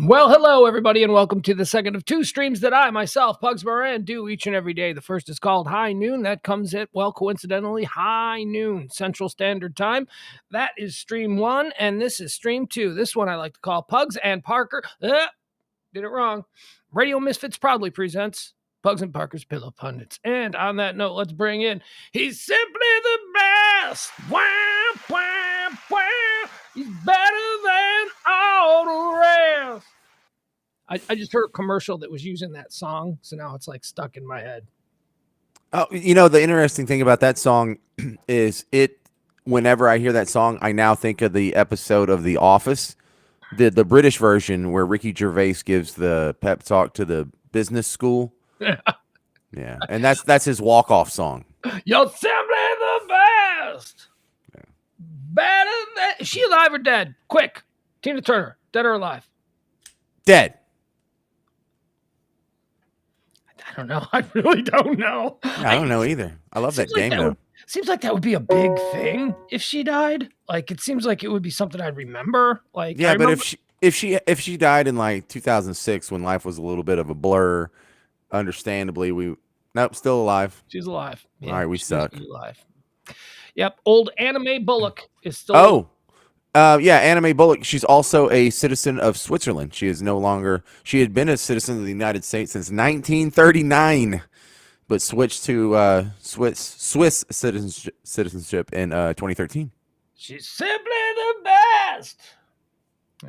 Well, hello, everybody, and welcome to the second of two streams that I, myself, Pugs Moran, do each and every day. The first is called High Noon. That comes at, well, coincidentally, high noon, Central Standard Time. That is stream one, and this is stream two. This one I like to call Pugs and Parker. Did it wrong. Radio Misfits proudly presents Pugs and Parker's Pillow Pundits. And on that note, let's bring in, he's simply the best. Wah, wah, wah. He's better than all the rest. I just heard a commercial that was using that song, so now it's like stuck in my head. Oh, the interesting thing about that song is whenever I hear that song, I now think of the episode of The Office, the British version where Ricky Gervais gives the pep talk to the business school. Yeah. And that's his walk-off song. You're simply the best. Yeah. Better than... Is she alive or dead? Quick. Tina Turner, dead or alive? Dead. I don't know. I really don't know. I don't know either. I love that game, though. Seems like that would be a big thing if she died. Like, it seems like it would be something I'd remember. Like, yeah, but if she died in like 2006 when life was a little bit of a blur, understandably, nope, still alive. She's alive. Yeah, all right, we suck. Alive. Yep, old Anime Bullock is still. Yeah, Anime Bullock. She's also a citizen of Switzerland. She is no longer. She had been a citizen of the United States since 1939, but switched to Swiss citizenship in 2013. She's simply the best.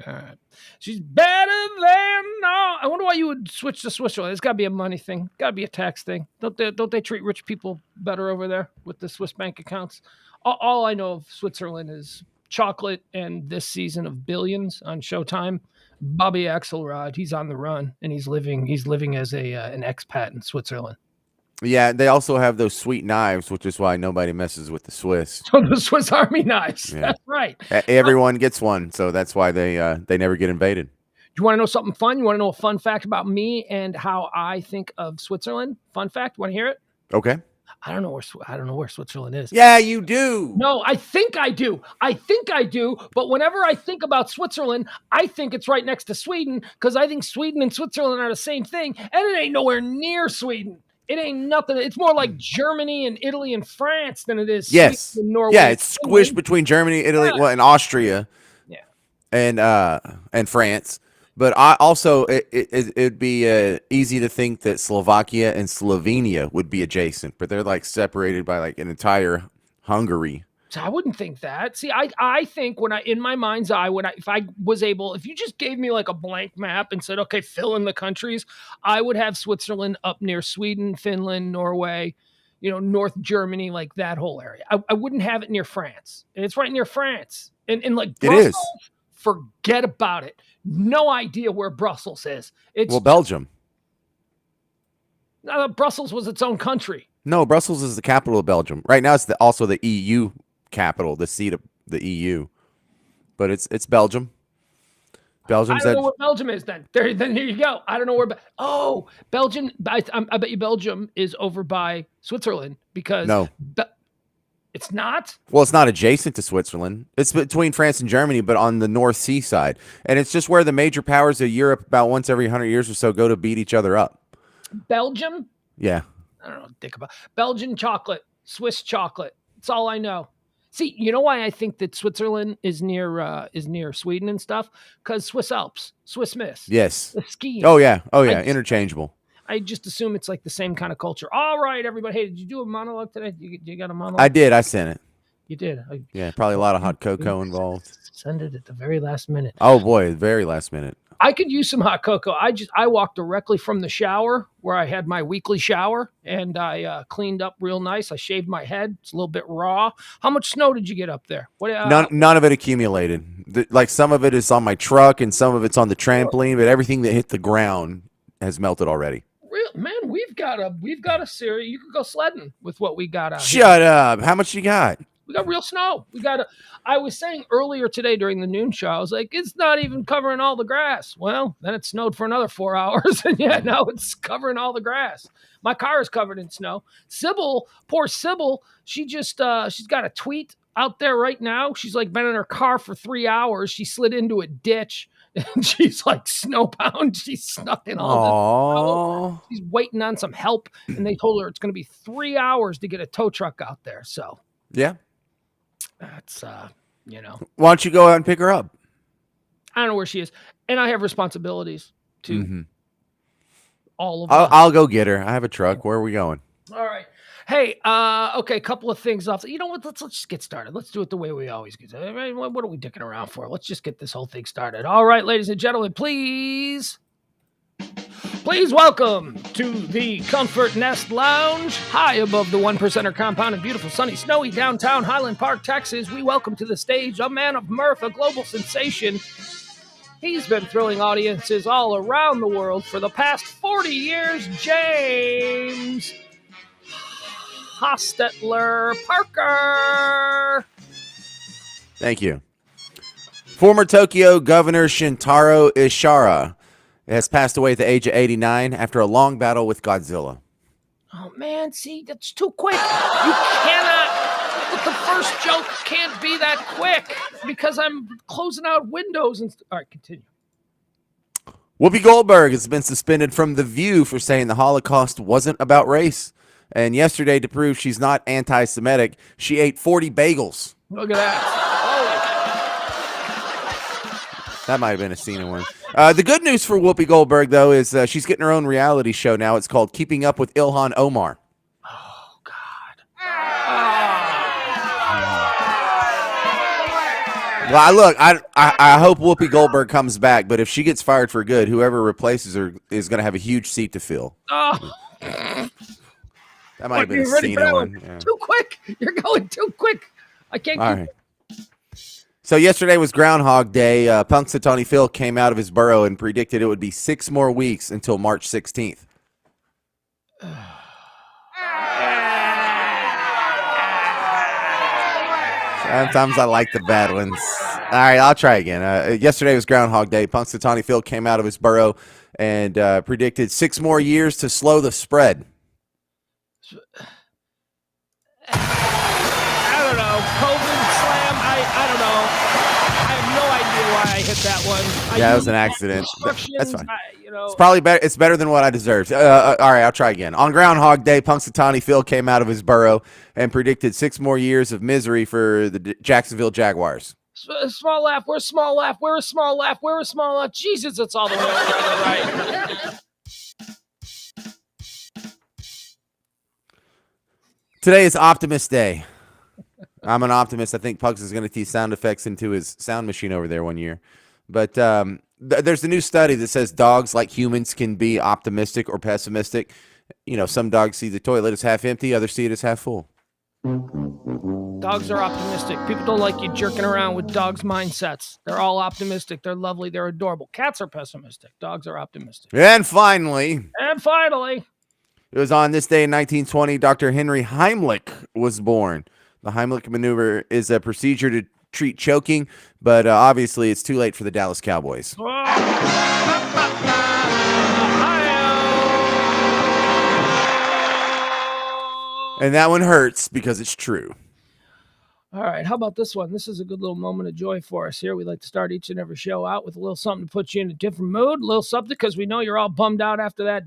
All right. She's better than no. I wonder why you would switch to Switzerland. It's got to be a money thing. Got to be a tax thing. Don't they treat rich people better over there with the Swiss bank accounts? All I know of Switzerland is chocolate and this season of Billions on Showtime. Bobby Axelrod, he's on the run and he's living as an expat in Switzerland. Yeah, they also have those sweet knives, which is why nobody messes with the Swiss. So the Swiss Army knives. Yeah. That's right. Everyone gets one, so that's why they never get invaded. You want to know something fun? You want to know a fun fact about me and how I think of Switzerland? Fun fact. Want to hear it? Okay. I don't know where Switzerland is. Yeah, you do. No, I think I do. But whenever I think about Switzerland, I think it's right next to Sweden because I think Sweden and Switzerland are the same thing, and it ain't nowhere near Sweden. It ain't nothing. It's more like Germany and Italy and France than it is Sweden and Norway. Yeah, it's squished between Germany, Italy, and Austria. Yeah, and France. But I also it'd be easy to think that Slovakia and Slovenia would be adjacent, but they're like separated by like an entire Hungary. So I wouldn't think that. See, I think in my mind's eye, if you just gave me like a blank map and said, okay, fill in the countries, I would have Switzerland up near Sweden, Finland, Norway, North Germany, like that whole area. I wouldn't have it near France. And it's right near France. And like Brussels, it is. Forget about it. No idea where Brussels is. It's Belgium. Brussels was its own country. No, Brussels is the capital of Belgium. Right now, it's also the EU capital, the seat of the EU. But it's Belgium. Belgium's. I don't know where Belgium is then. Then here you go. I don't know where. Belgium. I bet you Belgium is over by Switzerland because no. It's not? Well, it's not adjacent to Switzerland. It's between France and Germany, but on the North Sea side. And it's just where the major powers of Europe about once every 100 years or so go to beat each other up. Belgium? Yeah. I don't know. Think about Belgian chocolate, Swiss chocolate. That's all I know. See, you know why I think that Switzerland is near Sweden and stuff? Because Swiss Alps, Swiss Miss. Yes. The skiing. Oh, yeah. Interchangeable. I just assume it's like the same kind of culture. All right, everybody. Hey, did you do a monologue today? You got a monologue? I did. I sent it. You did? Yeah, probably a lot of hot cocoa involved. Send it at the very last minute. Oh, boy, very last minute. I could use some hot cocoa. I walked directly from the shower where I had my weekly shower, and I cleaned up real nice. I shaved my head. It's a little bit raw. How much snow did you get up there? None of it accumulated. Like some of it is on my truck, and some of it's on the trampoline, but everything that hit the ground has melted already. Man, we've got a series. You could go sledding with what we got out Shut up. How much you got? We got real snow. I was saying earlier today during the noon show, I was like, it's not even covering all the grass. Well, then it snowed for another 4 hours. And now it's covering all the grass. My car is covered in snow. Poor Sybil, she's got a tweet out there right now. She's like been in her car for 3 hours. She slid into a ditch. And she's like snowbound. She's stuck in all this snow. She's waiting on some help, and they told her it's going to be 3 hours to get a tow truck out there. So yeah, that's Why don't you go out and pick her up? I don't know where she is, and I have responsibilities to all of them. I'll go get her. I have a truck. Where are we going? All right. Hey, okay, a couple of things off. You know what? Let's just get started. Let's do it the way we always do. What are we dicking around for? Let's just get this whole thing started. All right, ladies and gentlemen, please welcome to the Comfort Nest Lounge, high above the 1%er compound in beautiful, sunny, snowy downtown Highland Park, Texas. We welcome to the stage a man of mirth, a global sensation. He's been thrilling audiences all around the world for the past 40 years, James Hostetler Parker. Thank you. Former Tokyo Governor Shintaro Ishihara has passed away at the age of 89 after a long battle with Godzilla. Oh, man, see, that's too quick. You cannot, the first joke can't be that quick because I'm closing out windows. All right, continue. Whoopi Goldberg has been suspended from The View for saying the Holocaust wasn't about race. And yesterday, to prove she's not anti-Semitic, she ate 40 bagels. Look at that. Oh. That might have been a scene in one. The good news for Whoopi Goldberg, though, is she's getting her own reality show now. It's called Keeping Up with Ilhan Omar. Oh, God. Well, I hope Whoopi Goldberg comes back, but if she gets fired for good, whoever replaces her is going to have a huge seat to fill. Oh. That might have been a scene in one. Yeah. Too quick. You're going too quick. I can't All right. So yesterday was Groundhog Day. Punxsutawney Phil came out of his burrow and predicted it would be 6 more weeks until March 16th. Sometimes I like the bad ones. All right, I'll try again. Yesterday was Groundhog Day. Punxsutawney Phil came out of his burrow and predicted 6 more years to slow the spread. I don't know. COVID slam. I don't know. I have no idea why I hit that one. Yeah, it was an accident. That's fine. You know, it's probably better. It's better than what I deserved. All right, I'll try again. On Groundhog Day, Punxsutawney Phil came out of his burrow and predicted 6 more years of misery for the Jacksonville Jaguars. Small laugh. Where's small laugh? Where is small laugh? Where is small laugh? Jesus, it's all the way over to the right. Today is Optimist Day. I'm an optimist. I think Pugs is going to teach sound effects into his sound machine over there one year. But there's a new study that says dogs, like humans, can be optimistic or pessimistic. You know, some dogs see the toilet as half empty, others see it as half full. Dogs are optimistic. People don't like you jerking around with dogs' mindsets. They're all optimistic. They're lovely. They're adorable. Cats are pessimistic. Dogs are optimistic. And finally, it was on this day in 1920, Dr. Henry Heimlich was born. The Heimlich maneuver is a procedure to treat choking, but obviously it's too late for the Dallas Cowboys. And that one hurts because it's true. All right, how about this one? This is a good little moment of joy for us here. We like to start each and every show out with a little something to put you in a different mood, a little something because we know you're all bummed out after that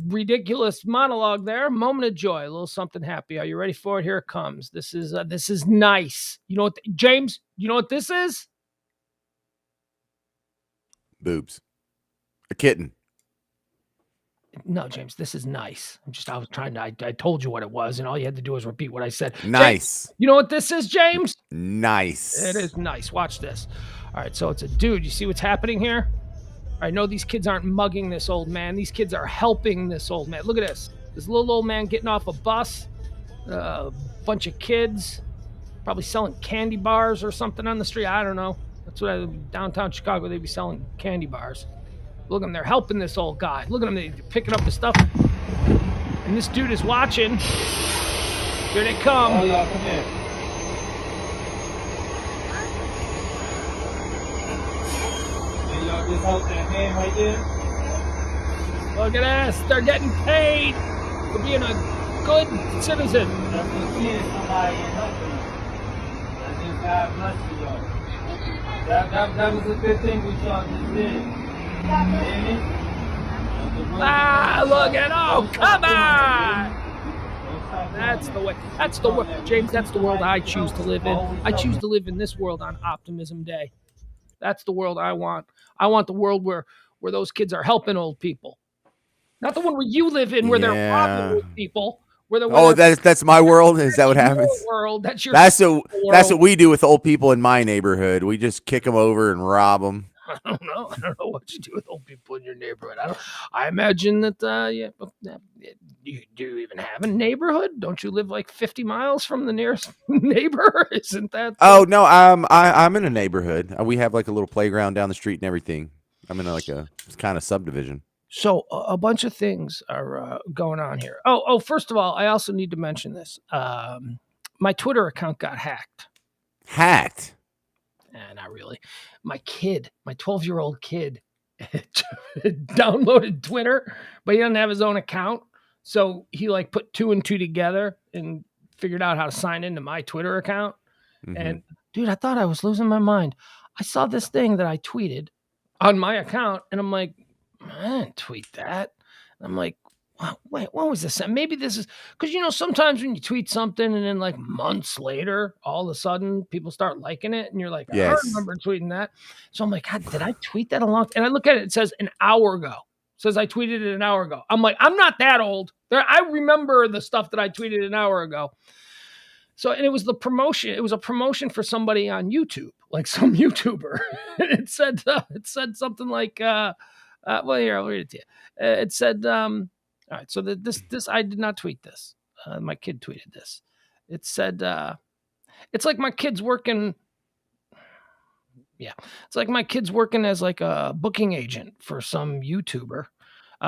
ridiculous monologue there. Moment of joy, a little something happy. Are you ready for it? Here it comes. This is nice. You know what, James? You know what this is? Boobs. A kitten. No, James, this is nice. I told you what it was, and all you had to do was repeat what I said. Nice. James, you know what this is, James? Nice. It is nice. Watch this. All right, so it's a dude. You see what's happening here? I know these kids aren't mugging this old man. These kids are helping this old man. Look at this. This little old man getting off a bus. A bunch of kids probably selling candy bars or something on the street. I don't know. That's what downtown Chicago, they'd be selling candy bars. Look at them. They're helping this old guy. Look at them. They're picking up the stuff. And this dude is watching. Here they come. Oh, yeah, come here. And y'all just hold that hand right there. Look at this. They're getting paid for being a good citizen. That's what seeing somebody and helping. That's just God bless you, y'all. That was a good thing we shot just did. Ah, look at come on! That's the way. That's the world, James. That's the world I choose to live in. I choose to live in this world on Optimism Day. That's the world I want. I want the world where those kids are helping old people, not the one where you live in, where they're robbing old people. That's my world. Is that what happens? World. That's your. That's what we do with old people in my neighborhood. We just kick them over and rob them. I don't know what you do with old people in your neighborhood. I imagine that. Do you even have a neighborhood? Don't you live like 50 miles from the nearest neighbor? Isn't that? Oh no, I'm in a neighborhood. We have like a little playground down the street and everything. I'm in like a kind of subdivision. So a bunch of things are going on here. Oh, first of all, I also need to mention this. My Twitter account got hacked. Hacked? Not really. My 12-year-old kid, downloaded Twitter, but he doesn't have his own account. So he like put 2 and 2 together and figured out how to sign into my Twitter account. Mm-hmm. And dude, I thought I was losing my mind. I saw this thing that I tweeted on my account, and I'm like, I didn't tweet that. And I'm like, wait, what was this? Maybe this is because, sometimes when you tweet something and then like months later, all of a sudden people start liking it and you're like, yes. I remember tweeting that. So I'm like, God, did I tweet that a long time? And I look at it, it says an hour ago. It says I tweeted it an hour ago. I'm like, I'm not that old. I remember the stuff that I tweeted an hour ago. So, and it was the promotion. It was a promotion for somebody on YouTube, like some YouTuber. It said something like, well, here, I'll read it to you. It said, all right, so this I did not tweet this. My kid tweeted this. It said, it's like my kid's working. Yeah, it's like my kid's working as like a booking agent for some YouTuber.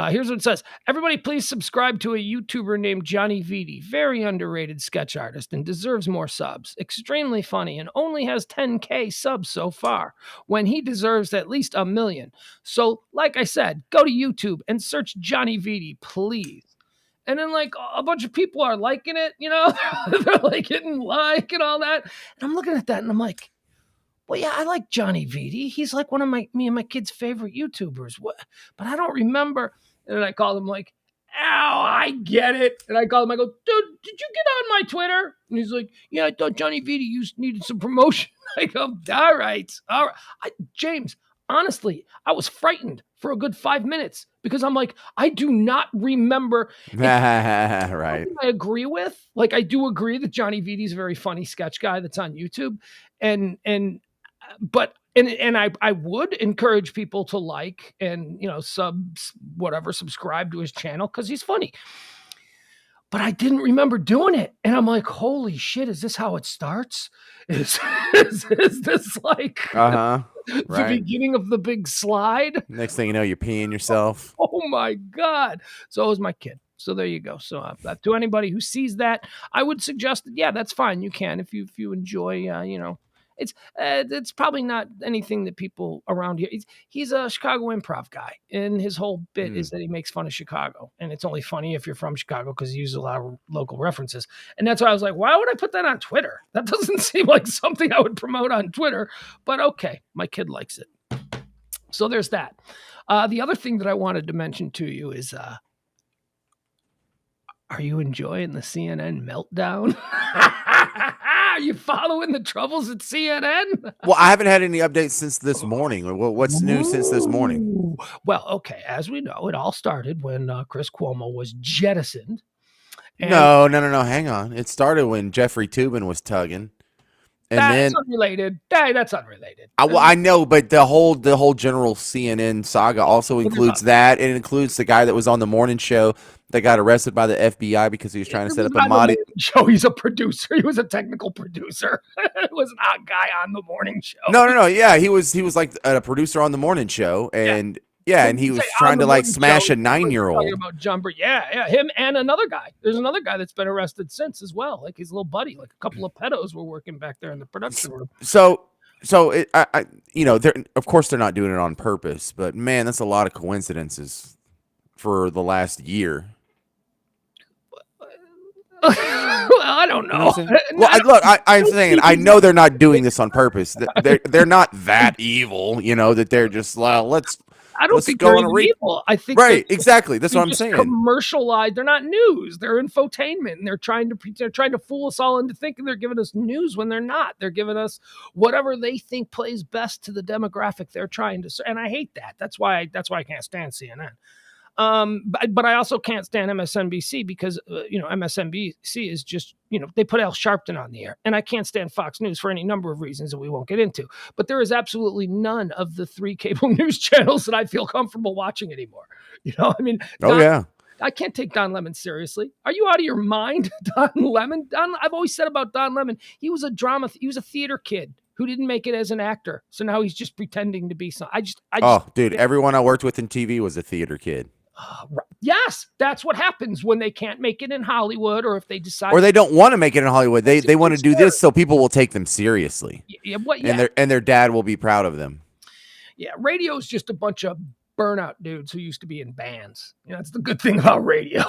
Here's what it says. Everybody please subscribe to a YouTuber named Johnny Vitti. Very underrated sketch artist and deserves more subs. Extremely funny and only has 10K subs so far when he deserves at least 1 million. So like I said, go to YouTube and search Johnny Vitti, please. And then like a bunch of people are liking it, they're like hitting like and all that. And I'm looking at that and I'm like, well, yeah, I like Johnny Vitti. He's like one of me and my kid's favorite YouTubers. But I don't remember. And then I called him like, ow, I get it. And I called him, I go, dude, did you get on my Twitter? And he's like, yeah, I thought Johnny Vitti needed some promotion. I go, all right. James, honestly, I was frightened for a good 5 minutes because I'm like, I do not remember. Right. I agree with. Like, I do agree that Johnny Vitti's a very funny sketch guy that's on YouTube. But I would encourage people to like and, subscribe to his channel because he's funny. But I didn't remember doing it. And I'm like, holy shit, is this how it starts? Is this like the beginning of the big slide? Next thing you know, you're peeing yourself. Oh my God. So it was my kid. So there you go. So to anybody who sees that, I would suggest that, yeah, that's fine. You can if you enjoy, it's probably not anything that people around here. He's a Chicago improv guy, and his whole bit is that he makes fun of Chicago, and it's only funny if you're from Chicago because he uses a lot of local references. And that's why I was like, why would I put that on Twitter? That doesn't seem like something I would promote on Twitter. But okay, my kid likes it. So there's that. The other thing that I wanted to mention to you is, are you enjoying the CNN meltdown? Are you following the troubles at CNN? Well, I haven't had any updates since this morning. What's new since this morning? Well, okay. As we know, it all started when Chris Cuomo was jettisoned. No. Hang on. It started when Jeffrey Toobin was tugging. And that's unrelated. That's unrelated. I know, but the whole general CNN saga also includes that. It includes the guy that was on the morning show that got arrested by the FBI because he was trying to set up a Mahdi show. He's a producer. He was a technical producer. It was not a guy on the morning show. No. Yeah, he was like a producer on the morning show, and and he was trying to like smash a 9-year-old. About Jumper, yeah, him and another guy. There's another guy that's been arrested since as well, like his little buddy. Like a couple of pedos were working back there in the production room. So of course they're not doing it on purpose, but man, that's a lot of coincidences for the last year. Well, I I don't You know know. what I'm saying? Well, I'm saying I know they're not doing this on purpose. They're not that evil, that they're just let's I don't think go they're on a even evil. I think right, exactly. That's they what I'm just saying. commercialize. They're not news. They're infotainment, and they're trying to fool us all into thinking they're giving us news when they're not. They're giving us whatever they think plays best to the demographic they're trying to. And I hate that. That's why I can't stand CNN. But I also can't stand MSNBC because MSNBC is just they put Al Sharpton on the air, and I can't stand Fox News for any number of reasons that we won't get into. But there is absolutely none of the 3 cable news channels that I feel comfortable watching anymore. I mean, I can't take Don Lemon seriously. Are you out of your mind, Don Lemon? I've always said about Don Lemon, he was a theater kid who didn't make it as an actor. So now he's just pretending to be some. Dude, everyone I worked with in TV was a theater kid. Yes, that's what happens when they can't make it in Hollywood, or if they decide, or they don't want to make it in Hollywood. They want to do this so people will take them seriously. And their dad will be proud of them. Yeah, radio is just a bunch of burnout dudes who used to be in bands. That's the good thing about radio.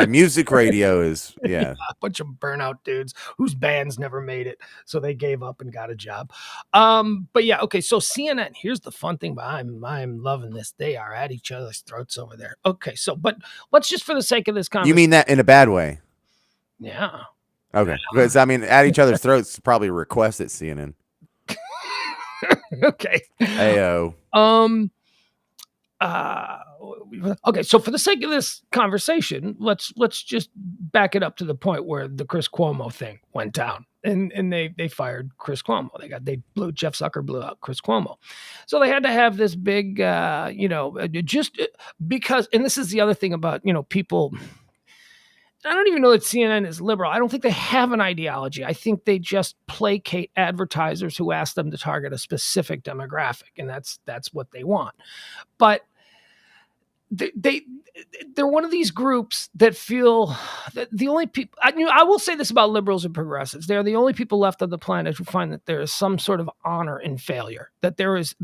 Music radio is a bunch of burnout dudes whose bands never made it, so they gave up and got a job. But yeah, okay. So CNN. Here's the fun thing. But I'm loving this. They are at each other's throats over there. Okay, so but let's just for the sake of this conversation. You mean that in a bad way? Yeah. Okay, because at each other's throats is probably a request at CNN. Okay. Ayo. Okay, so for the sake of this conversation, let's just back it up to the point where the Chris Cuomo thing went down, and they fired Chris Cuomo. Jeff Zucker blew out Chris Cuomo, so they had to have this big, just because. And this is the other thing about people. I don't even know that CNN is liberal. I don't think they have an ideology. I think they just placate advertisers who ask them to target a specific demographic, and that's what they want. But they're one of these groups that feel that the only people. I will say this about liberals and progressives: they are the only people left on the planet who find that there is some sort of honor in failure. That there is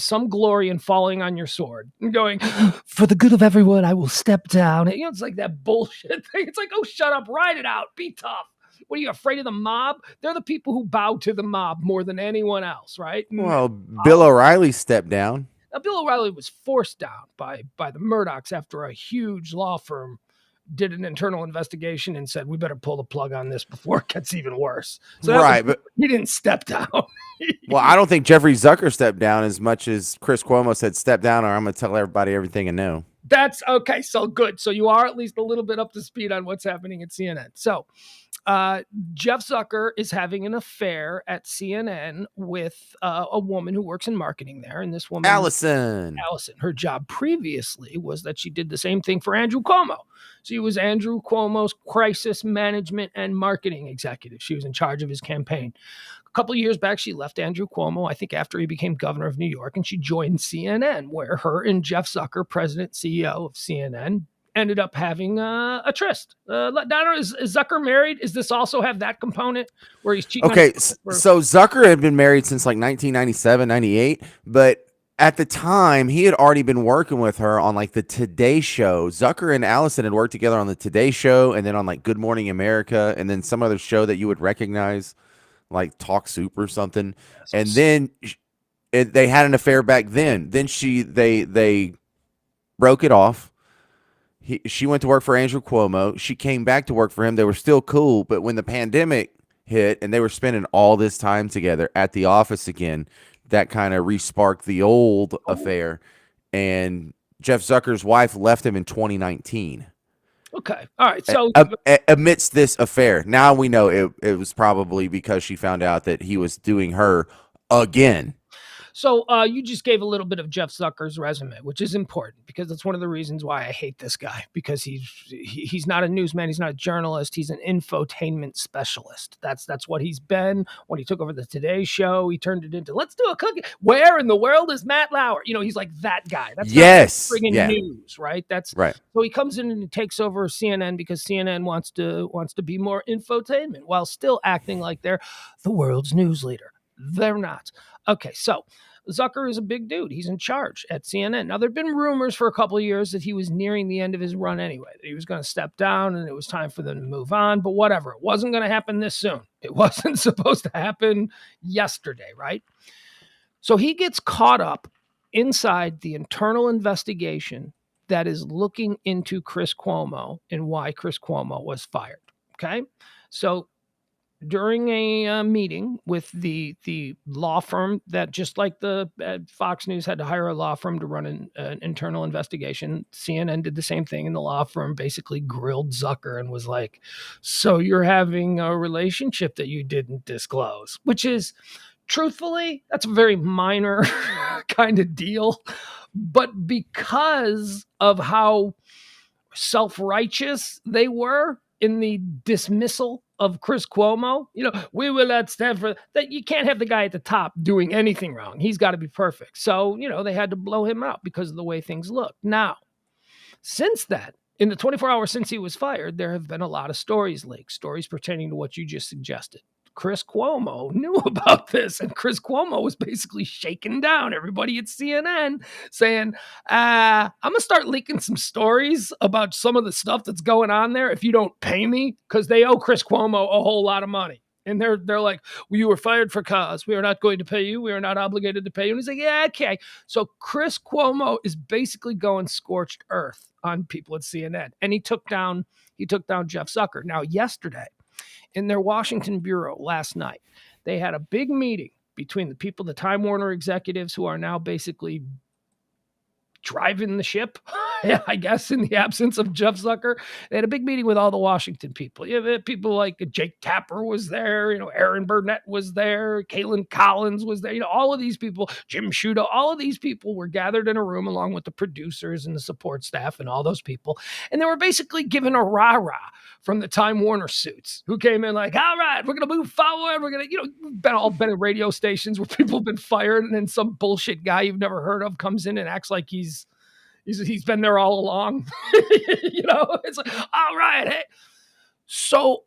some glory in falling on your sword and going, for the good of everyone, I will step down. It's like that bullshit thing. It's like, oh, shut up, ride it out, be tough. What are you, afraid of the mob? They're the people who bow to the mob more than anyone else, right? Well, Bill O'Reilly stepped down. Now, Bill O'Reilly was forced down by the Murdochs after a huge law firm did an internal investigation and said, we better pull the plug on this before it gets even worse. So but he didn't step down. Well, I don't think Jeffrey Zucker stepped down as much as Chris Cuomo said, step down or I'm going to tell everybody everything I know. That's okay. So good. So you are at least a little bit up to speed on what's happening at CNN. So Jeff Zucker is having an affair at CNN with a woman who works in marketing there. And this woman, Allison, her job previously was that she did the same thing for Andrew Cuomo. She was Andrew Cuomo's crisis management and marketing executive. She was in charge of his campaign. A couple of years back, she left Andrew Cuomo, I think after he became governor of New York, and she joined CNN, where her and Jeff Zucker, president, CEO of CNN, ended up having a tryst. Donna, is Zucker married? Does this also have that component where he's cheating? Okay, so Zucker had been married since like 1997, 98, but at the time, he had already been working with her on like the Today Show. Zucker and Allison had worked together on the Today Show and then on like Good Morning America and then some other show that you would recognize, like Talk Soup or something. And then they had an affair back then. Then they broke it off. She went to work for Andrew Cuomo. She came back to work for him. They were still cool, but when the pandemic hit and they were spending all this time together at the office again, that kind of re-sparked the old affair. And Jeff Zucker's wife left him in 2019. Okay. All right. So amidst this affair, now we know it was probably because she found out that he was doing her again. So you just gave a little bit of Jeff Zucker's resume, which is important because that's one of the reasons why I hate this guy, because he's not a newsman. He's not a journalist. He's an infotainment specialist. That's what he's been. When he took over the Today Show, he turned it into, let's do a cookie. Where in the world is Matt Lauer? He's like that guy. That's friggin' news, right? That's right. So he comes in and he takes over CNN because CNN wants to be more infotainment while still acting like they're the world's news leader. They're not. Okay, so Zucker is a big dude. He's in charge at CNN. Now, there'd been rumors for a couple of years that he was nearing the end of his run anyway, that he was going to step down and it was time for them to move on, but whatever. It wasn't going to happen this soon. It wasn't supposed to happen yesterday, right? So he gets caught up inside the internal investigation that is looking into Chris Cuomo and why Chris Cuomo was fired. Okay. So during a meeting with the law firm that, just like the Fox News had to hire a law firm to run an internal investigation, CNN did the same thing, and the law firm basically grilled Zucker and was like, so you're having a relationship that you didn't disclose, which is, truthfully, that's a very minor kind of deal. But because of how self-righteous they were in the dismissal of Chris Cuomo, we will not stand for that. You can't have the guy at the top doing anything wrong. He's got to be perfect. So, they had to blow him out because of the way things look. Now, since that, in the 24 hours since he was fired, there have been a lot of stories leaked, stories pertaining to what you just suggested. Chris Cuomo knew about this, and Chris Cuomo was basically shaking down everybody at CNN saying, I'm going to start leaking some stories about some of the stuff that's going on there if you don't pay me, because they owe Chris Cuomo a whole lot of money. And they're like, well, you were fired for cause. We are not going to pay you. We are not obligated to pay you. And he's like, yeah, okay. So Chris Cuomo is basically going scorched earth on people at CNN. And he took down Jeff Zucker. Now, yesterday, in their Washington bureau last night, they had a big meeting between the people, the Time Warner executives, who are now basically driving the ship, I guess, in the absence of Jeff Zucker. They had a big meeting with all the Washington people. People like Jake Tapper was there, Aaron Burnett was there, Kaylin Collins was there, all of these people, Jim Sciutto, all of these people were gathered in a room along with the producers and the support staff and all those people. And they were basically given a rah-rah from the Time Warner suits, who came in like, all right, we're going to move forward. We're going to, been in radio stations where people have been fired, and then some bullshit guy you've never heard of comes in and acts like he's been there all along. It's like, all right. Hey. So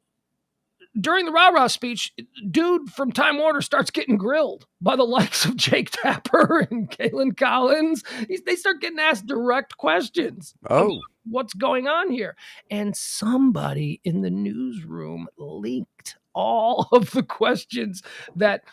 during the rah-rah speech, dude from Time Warner starts getting grilled by the likes of Jake Tapper and Kaylin Collins. They start getting asked direct questions. Oh, what's going on here? And somebody in the newsroom leaked all of the questions that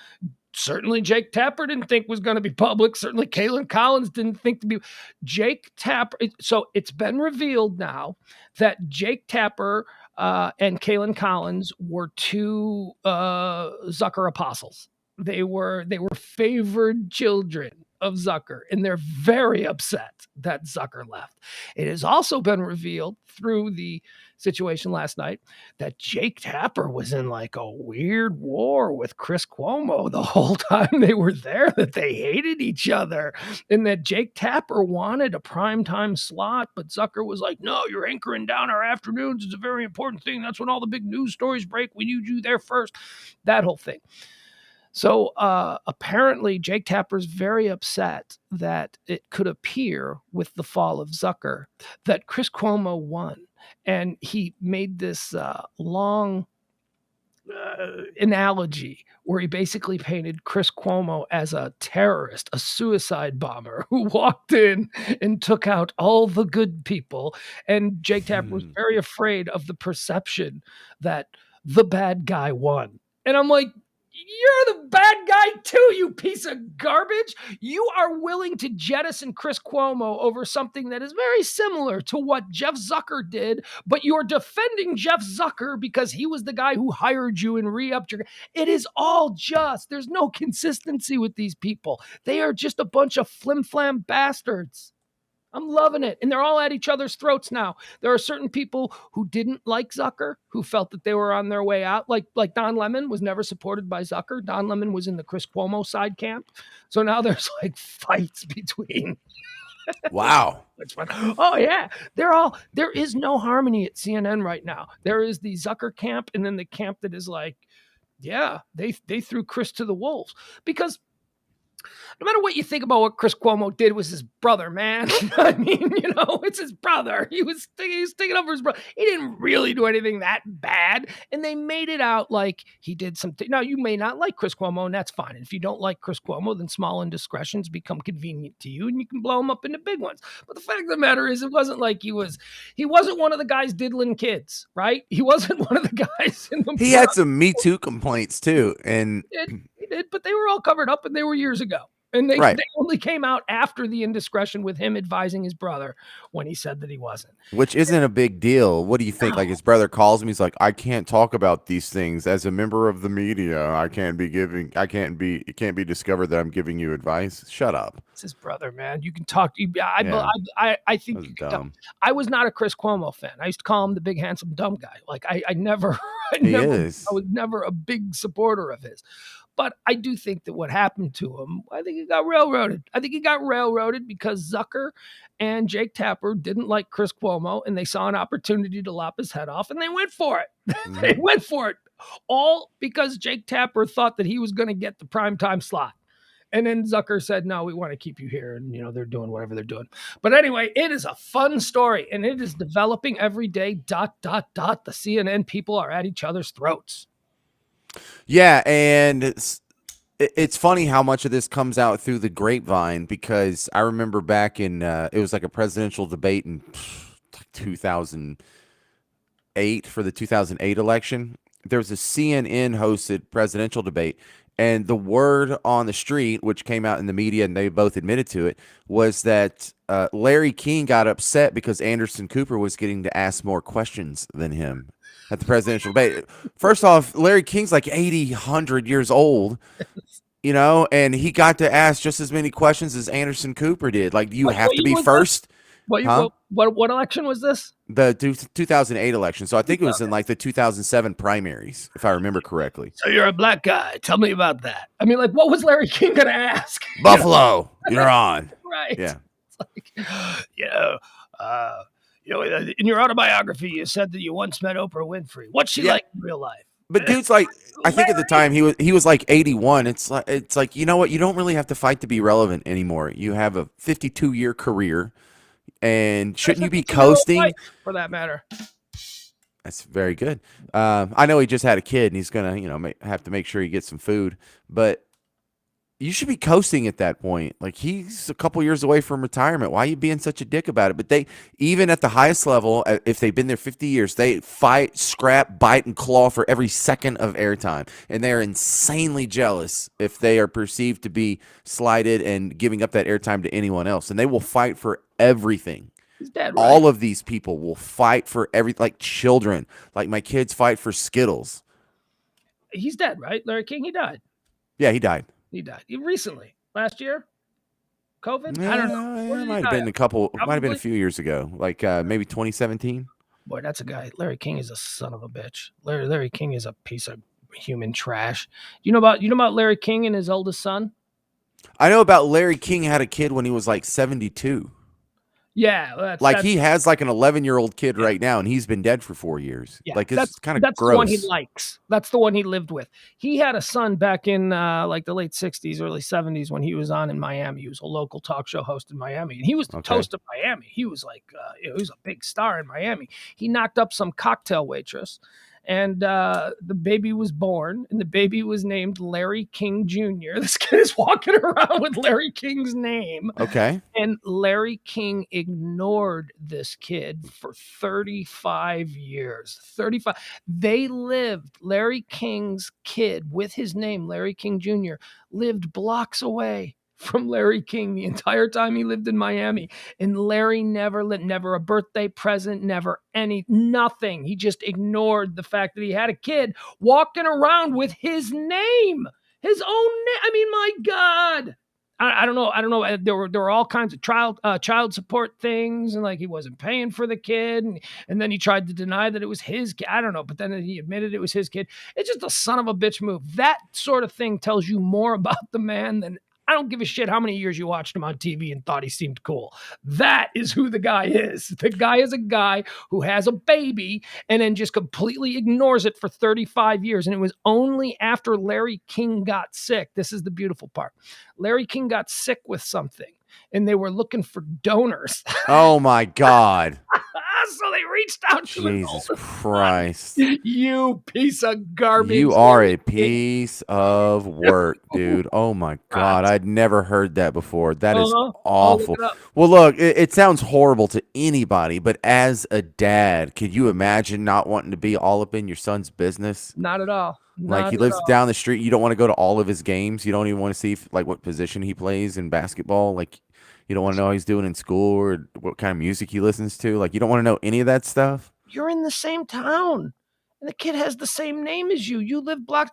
certainly Jake Tapper didn't think was going to be public. Certainly Kaylin Collins didn't think to be. Jake Tapper. So it's been revealed now that Jake Tapper and Kaylin Collins were two Zucker apostles. They were favored children of Zucker, and they're very upset that Zucker left. It has also been revealed through the situation last night that Jake Tapper was in like a weird war with Chris Cuomo the whole time they were there, that they hated each other, and that Jake Tapper wanted a primetime slot, but Zucker was like, no, you're anchoring down our afternoons. It's a very important thing. That's when all the big news stories break. We need you there first. That whole thing. So apparently Jake Tapper's very upset that it could appear with the fall of Zucker that Chris Cuomo won. And he made this long analogy where he basically painted Chris Cuomo as a terrorist, a suicide bomber who walked in and took out all the good people. And Jake Tapper was very afraid of the perception that the bad guy won. And I'm like, you're the bad guy too, you piece of garbage. You are willing to jettison Chris Cuomo over something that is very similar to what Jeff Zucker did, but you're defending Jeff Zucker because he was the guy who hired you and re-upped your... It is all just... There's no consistency with these people. They are just a bunch of flim-flam bastards. I'm loving it. And they're all at each other's throats now. There are certain people who didn't like Zucker, who felt that they were on their way out. Like Don Lemon was never supported by Zucker. Don Lemon was in the Chris Cuomo side camp. So now there's like fights between. Wow. Oh, yeah. There is no harmony at CNN right now. There is the Zucker camp, and then the camp that is like, yeah, they threw Chris to the wolves. Because No matter what you think about what Chris Cuomo did, was his brother, man. I mean, it's his brother. He was sticking up for his brother. He didn't really do anything that bad, and they made it out like he did something. Now, you may not like Chris Cuomo, and that's fine. And if you don't like Chris Cuomo, then small indiscretions become convenient to you, and you can blow them up into big ones. But the fact of the matter is, it wasn't like he wasn't one of the guys diddling kids, right? He wasn't one of the guys in the. He had some Me Too complaints too, and he did, but they were all covered up, and they were years ago. And they only came out after the indiscretion with him advising his brother when he said that he wasn't. Which isn't a big deal. What do you think? Like, his brother calls him. He's like, I can't talk about these things as a member of the media. It can't be discovered that I'm giving you advice. Shut up. It's his brother, man. You can talk. I think you can. I was not a Chris Cuomo fan. I used to call him the big, handsome, dumb guy. Like I was never a big supporter of his. But I do think that what happened to him, I think he got railroaded. I think he got railroaded because Zucker and Jake Tapper didn't like Chris Cuomo, and they saw an opportunity to lop his head off, and they went for it. Mm-hmm. They went for it. All because Jake Tapper thought that he was going to get the primetime slot. And then Zucker said, no, we want to keep you here. And, they're doing whatever they're doing. But anyway, it is a fun story, and it is developing every day, ... The CNN people are at each other's throats. Yeah, and it's funny how much of this comes out through the grapevine, because I remember back in it was like a presidential debate in 2008 for the 2008 election. There was a CNN hosted presidential debate, and the word on the street, which came out in the media, and they both admitted to it, was that Larry King got upset because Anderson Cooper was getting to ask more questions than him at the presidential debate. First off, Larry King's like 80, 100 years old, and he got to ask just as many questions as Anderson Cooper did. Like, you have to be first. What election was this? The 2008 election. So I think it was in like the 2007 primaries, if I remember correctly. So you're a black guy. Tell me about that. I mean, like, what was Larry King going to ask? Buffalo, you're on. Right. Yeah. It's like, in your autobiography, you said that you once met Oprah Winfrey. What's she like in real life? But dude's like, I think at the time he was like 81. It's like, you know what? You don't really have to fight to be relevant anymore. You have a 52-year career, and shouldn't you be coasting? For that matter. That's very good. I know he just had a kid, and he's gonna, have to make sure he gets some food, but you should be coasting at that point. Like, he's a couple years away from retirement. Why are you being such a dick about it? But they, even at the highest level, if they've been there 50 years, they fight, scrap, bite, and claw for every second of airtime. And they are insanely jealous if they are perceived to be slighted and giving up that airtime to anyone else. And they will fight for everything. He's dead, right? All of these people will fight for everything, like children. Like, my kids fight for Skittles. He's dead, right? Larry King, he died. Yeah, he died. He died recently, last year. COVID? Yeah, I don't know. It might have been might have been a few years ago, like maybe 2017. Boy, that's a guy. Larry King is a son of a bitch. Larry King is a piece of human trash. You know about Larry King and his oldest son? I know about Larry King had a kid when he was like 72. Yeah, he has like an 11-year-old kid right now, and he's been dead for 4 years. Yeah, like, it's kind of gross. That's the one he likes. That's the one he lived with. He had a son back in like the late 60s, early 70s when he was on in Miami. He was a local talk show host in Miami, and he was the toast of Miami. He was like, he was a big star in Miami. He knocked up some cocktail waitress, and the baby was born, and the baby was named Larry King Jr. This kid is walking around with Larry King's name. Okay. And Larry King ignored this kid for 35 years. 35. They lived, Larry King's kid with his name, Larry King Jr., lived blocks away from Larry King the entire time he lived in Miami. And Larry never a birthday present, nothing. He just ignored the fact that he had a kid walking around with his name, his own name. I mean, my God. I don't know. There were all kinds of child support things, and like he wasn't paying for the kid, and then he tried to deny that it was his kid. I don't know, but then he admitted it was his kid. It's just a son of a bitch move. That sort of thing tells you more about the man than I don't give a shit how many years you watched him on TV and thought he seemed cool. That is who the guy is. The guy is a guy who has a baby and then just completely ignores it for 35 years. And it was only after Larry King got sick. This is the beautiful part. Larry King got sick with something and they were looking for donors. Oh my God. So they reached out to Jesus Christ. You piece of garbage. You are a piece of work, dude. Oh my God. I'd never heard that before. That is awful. Well, look, it sounds horrible to anybody, but as a dad, could you imagine not wanting to be all up in your son's business? Not at all. Like he lives down the street. You don't want to go to all of his games. You don't even want to see like what position he plays in basketball. Like you don't want to know how he's doing in school or what kind of music he listens to. Like you don't want to know any of that stuff. You're in the same town. And the kid has the same name as you. You live block.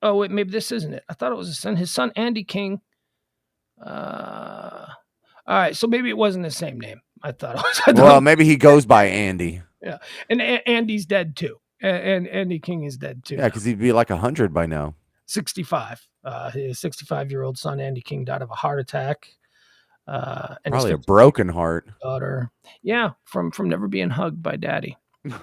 Oh, wait, maybe this isn't it. I thought it was his son, Andy King. All right, so maybe it wasn't the same name. I thought it was. Well, maybe he goes by Andy. Yeah, and Andy's dead too. And Andy King is dead too. Yeah, because he'd be like 100 by now. 65. His 65-year-old son, Andy King, died of a heart attack. And probably a broken heart. Daughter, yeah, from never being hugged by daddy.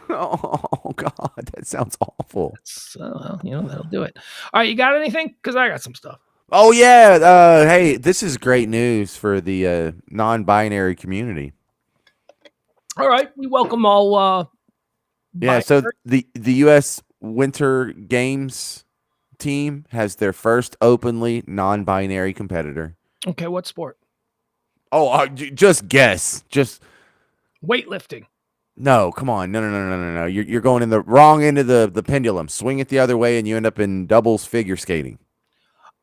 Oh God, that sounds awful. Well, that'll do it. All right, you got anything? Because I got some stuff. Oh yeah, hey, this is great news for the non-binary community. All right, we welcome all. Yeah, so the U.S. Winter Games team has their first openly non-binary competitor. Okay, what sport? Oh, just guess. Just weightlifting. No, come on. No. You're going in the wrong end of the pendulum. Swing it the other way and you end up in doubles figure skating.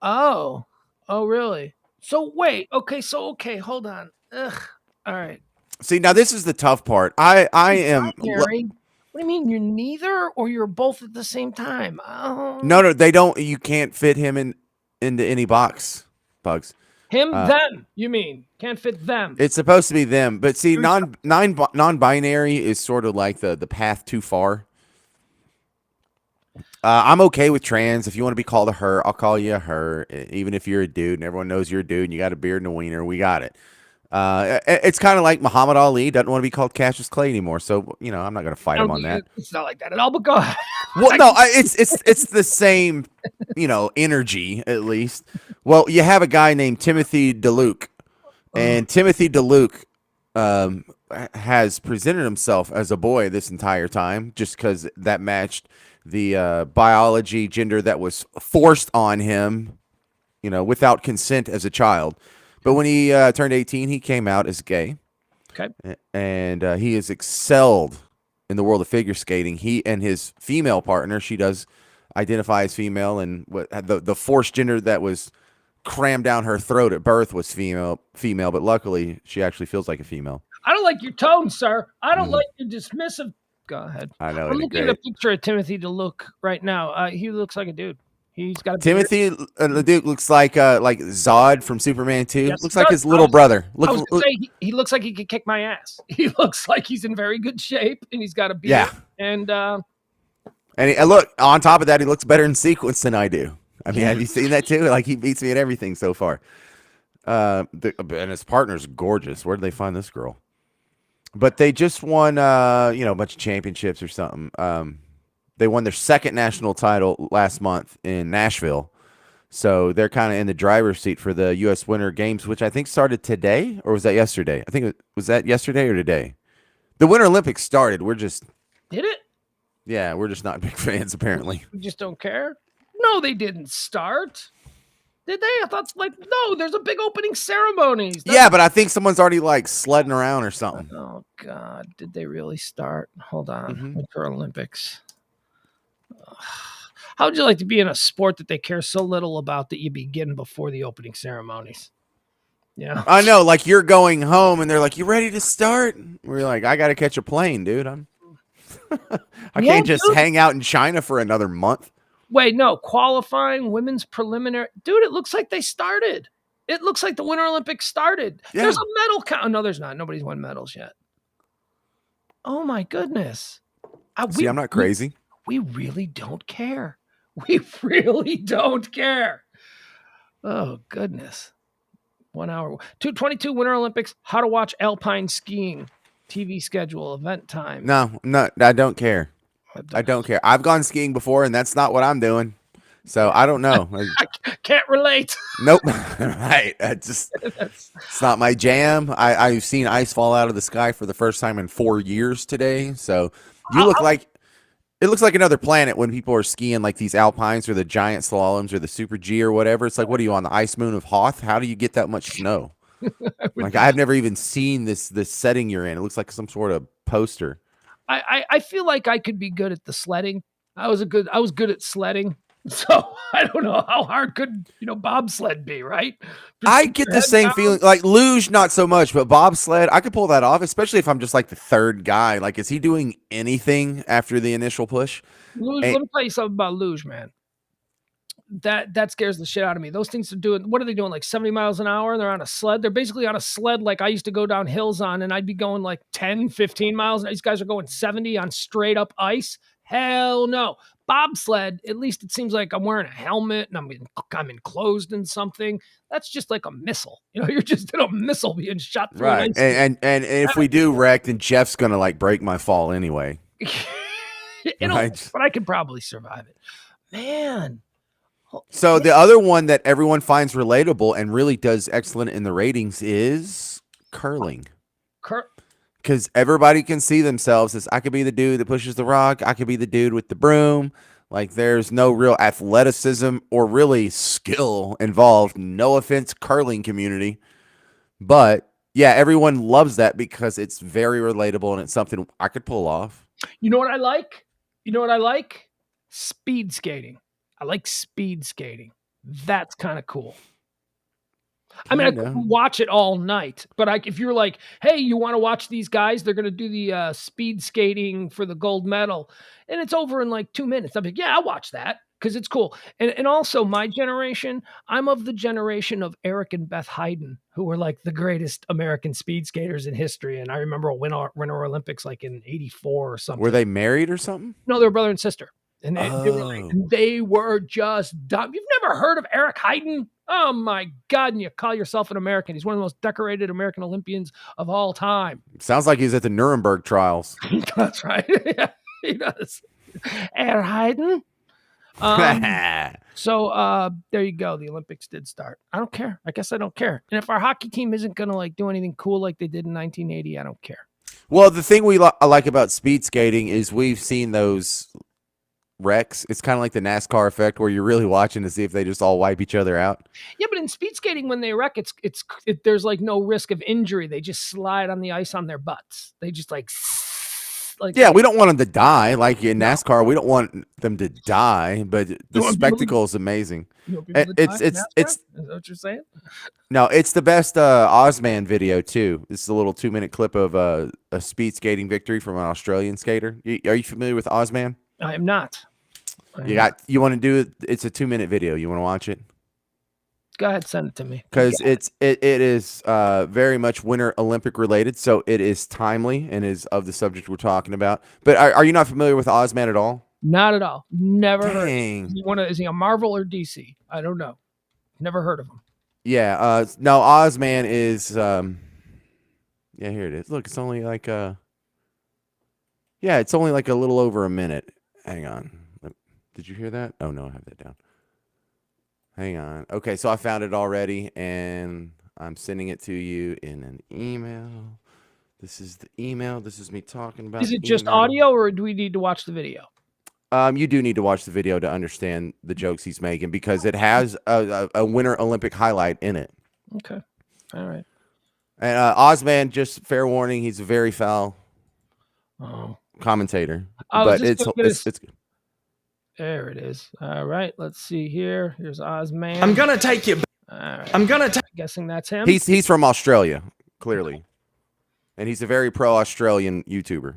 Oh, really? So wait. Okay, hold on. Ugh. All right. See, now this is the tough part. I am. Gary, what do you mean? You're neither, or you're both at the same time? Oh. No, they don't. You can't fit him into any box, Pugs. Them, you mean? Can't fit them. It's supposed to be them. But see, non-binary is sort of like the path too far. I'm okay with trans. If you want to be called a her, I'll call you a her. Even if you're a dude and everyone knows you're a dude and you got a beard and a wiener, we got it. It's kind of like Muhammad Ali doesn't want to be called Cassius Clay anymore. So, I'm not going to fight him on that. It's not like that at all, but go ahead. Well, no, it's the same, energy at least. Well, you have a guy named Timothy DeLuke, and Timothy DeLuke has presented himself as a boy this entire time just because that matched the biology gender that was forced on him, without consent as a child. But when he turned 18, he came out as gay. Okay. And he has excelled in the world of figure skating. He and his female partner, she does identify as female, and the forced gender that was crammed down her throat at birth was female, but luckily she actually feels like a female. I don't like your tone, sir. I don't like your dismissive. Go ahead. I know. I'm looking at a picture of Timothy DeLuke right now. He looks like a dude. He's got a Timothy LeDuc looks like Zod from Superman 2. Yes, looks like his little brother. He looks like he could kick my ass. He looks like he's in very good shape, and he's got a beard. Yeah. And look, on top of that, he looks better in sequence than I do. I mean, have you seen that too? Like, he beats me at everything so far. And his partner's gorgeous. Where did they find this girl? But they just won, a bunch of championships or something. They won their second national title last month in Nashville. So they're kind of in the driver's seat for the U.S. Winter Games, which I think started today, or was that yesterday? I think was that yesterday or today? The Winter Olympics started. Did it? Yeah, we're just not big fans, apparently. We just don't care? No, they didn't start. Did they? I thought, no, there's a big opening ceremony. Yeah, but I think someone's already, sledding around or something. Oh, God. Did they really start? Hold on. Winter Olympics. How would you like to be in a sport that they care so little about that you begin before the opening ceremonies? Yeah. I know, you're going home and they're like, "You ready to start?" We're like, "I got to catch a plane, dude. I can't just hang out in China for another month." Wait, no. Qualifying, women's preliminary. Dude, it looks like they started. It looks like the Winter Olympics started. Yeah. There's a medal count. No, there's not. Nobody's won medals yet. Oh, my goodness. See, I'm not crazy. We really don't care. We really don't care. Oh, goodness. 1 hour. 222 Winter Olympics. How to watch alpine skiing. TV schedule, event time. No, I don't care. I don't care. I've gone skiing before, and that's not what I'm doing. So I don't know. I can't relate. Nope. Right. It's not my jam. I've seen ice fall out of the sky for the first time in 4 years today. So it looks like another planet when people are skiing like these alpines or the giant slaloms or the super G or whatever. It's like, what are you on the ice moon of Hoth? How do you get that much snow? Like I've never even seen this setting you're in. It looks like some sort of poster. I feel like I could be good at the sledding. I was good at sledding. So I don't know how hard could bobsled be, right? I get the same feeling. Like luge, not so much, but bobsled, I could pull that off, especially if I'm just like the third guy. Like, is he doing anything after the initial push? Luge, let me tell you something about luge, man. That scares the shit out of me. Those things are doing, what are they doing? Like 70 miles an hour, and they're on a sled. They're basically on a sled like I used to go down hills on, and I'd be going like 10, 15 miles. And these guys are going 70 on straight up ice. Hell no. Bobsled, at least it seems like I'm wearing a helmet and I'm enclosed in something. That's just like a missile. You're just in a missile being shot through. Right. And if we do wreck, then Jeff's going to like break my fall anyway. Right? But I could probably survive it. Man. So the other one that everyone finds relatable and really does excellent in the ratings is curling. Because everybody can see themselves as I could be the dude that pushes the rock. I could be the dude with the broom. Like there's no real athleticism or really skill involved. No offense, curling community. But yeah, everyone loves that because it's very relatable and it's something I could pull off. You know what I like? Speed skating. I like speed skating. That's kind of cool. I mean, I could watch it all night, but if you're like, hey, you want to watch these guys? They're going to do the speed skating for the gold medal, and it's over in like 2 minutes. I'm like, yeah, I'll watch that because it's cool. And also my generation, I'm of the generation of Eric and Beth Hayden, who were like the greatest American speed skaters in history. And I remember a Winter Olympics like in '84 or something. Were they married or something? No, they were brother and sister. And they were just dumb. You've never heard of Eric Hayden? Oh, my God. And you call yourself an American. He's one of the most decorated American Olympians of all time. Sounds like he's at the Nuremberg trials. That's right. Yeah, he does. Eric Hayden. So there you go. The Olympics did start. I don't care. I guess I don't care. And if our hockey team isn't going to like do anything cool like they did in 1980, I don't care. Well, the thing I like about speed skating is we've seen those wrecks. It's kind of like the NASCAR effect where you're really watching to see if they just all wipe each other out. Yeah, but in speed skating, when they wreck, there's like no risk of injury. They just slide on the ice on their butts. They just like yeah, we don't want them to die. Like in NASCAR, we don't want them to die, but the spectacle is amazing. It's is that what you're saying? No, it's the best Ozman video too. This is a little 2-minute clip of a speed skating victory from an Australian skater. Are you familiar with Ozman? I am not. You want to do it? It's a 2-minute video. You want to watch it? Go ahead, send it to me. Because it is very much Winter Olympic related, so it is timely and is of the subject we're talking about. But are you not familiar with Ozman at all? Not at all. Never heard. Is he a Marvel or DC? I don't know. Never heard of him. Yeah. No, Ozman is. Yeah, here it is. Look, it's only like it's only like a little over a minute. Hang on. Did you hear that? Oh no, I have that down. Hang on. Okay, so I found it already, and I'm sending it to you in an email. This is the email. This is me talking about. Is it just audio, or do we need to watch the video? You do need to watch the video to understand the jokes he's making because it has a Winter Olympic highlight in it. Okay. All right. And Ozman, just fair warning, he's a very foul commentator. But it's good. There it is. All right, let's see here. Here's Ozman. I'm gonna take you. All right. I'm guessing that's him. He's from Australia, clearly, and he's a very pro-Australian YouTuber.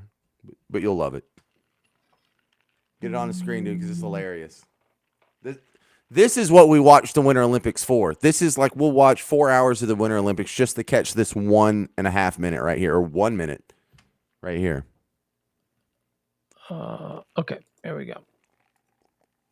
But you'll love it. Get it on the screen, dude, because it's hilarious. This is what we watch the Winter Olympics for. This is like we'll watch 4 hours of the Winter Olympics just to catch this 1.5 minute right here, or 1 minute right here. Okay, there we go.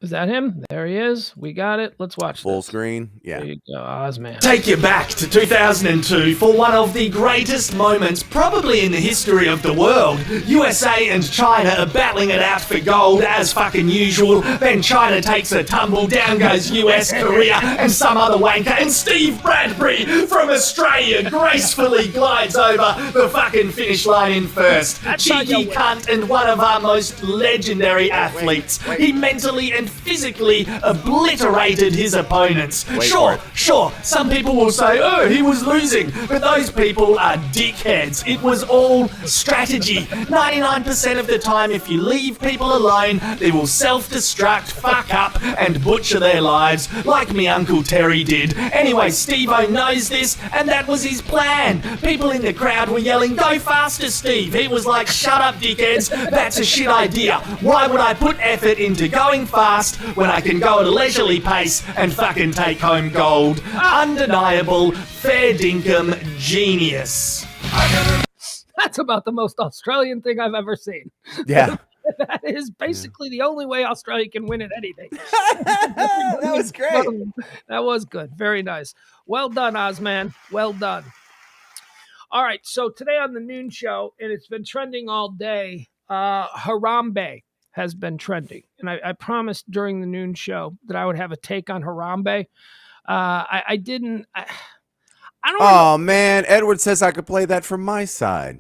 Is that him? There he is. We got it. Let's watch Full this. screen. Yeah. There you go, Ozman. Take you back to 2002 for one of the greatest moments probably in the history of the world. USA and China are battling it out for gold as fucking usual. Then China takes a tumble, down goes US, Korea, and some other wanker. And Steve Bradbury from Australia gracefully glides over the fucking finish line in first. Cheeky cunt and one of our most legendary athletes. He mentally and physically obliterated his opponents. Sure, some people will say, oh, he was losing, but those people are dickheads. It was all strategy. 99% of the time, if you leave people alone, they will self-destruct, fuck up, and butcher their lives, like me Uncle Terry did. Anyway, Steve-O knows this, and that was his plan. People in the crowd were yelling, go faster, Steve. He was like, shut up, dickheads, that's a shit idea. Why would I put effort into going fast when I can go at a leisurely pace and fucking take home gold? Undeniable, fair dinkum genius. That's about the most Australian thing I've ever seen. Yeah. That is basically the only way Australia can win at anything. That was great. That was good. Very nice. Well done, Ozman. Well done. All right. So today on the noon show, and it's been trending all day, Harambe has been trending. And I promised during the noon show that I would have a take on Harambe. I didn't. I don't Oh, man. Edward says I could play that from my side.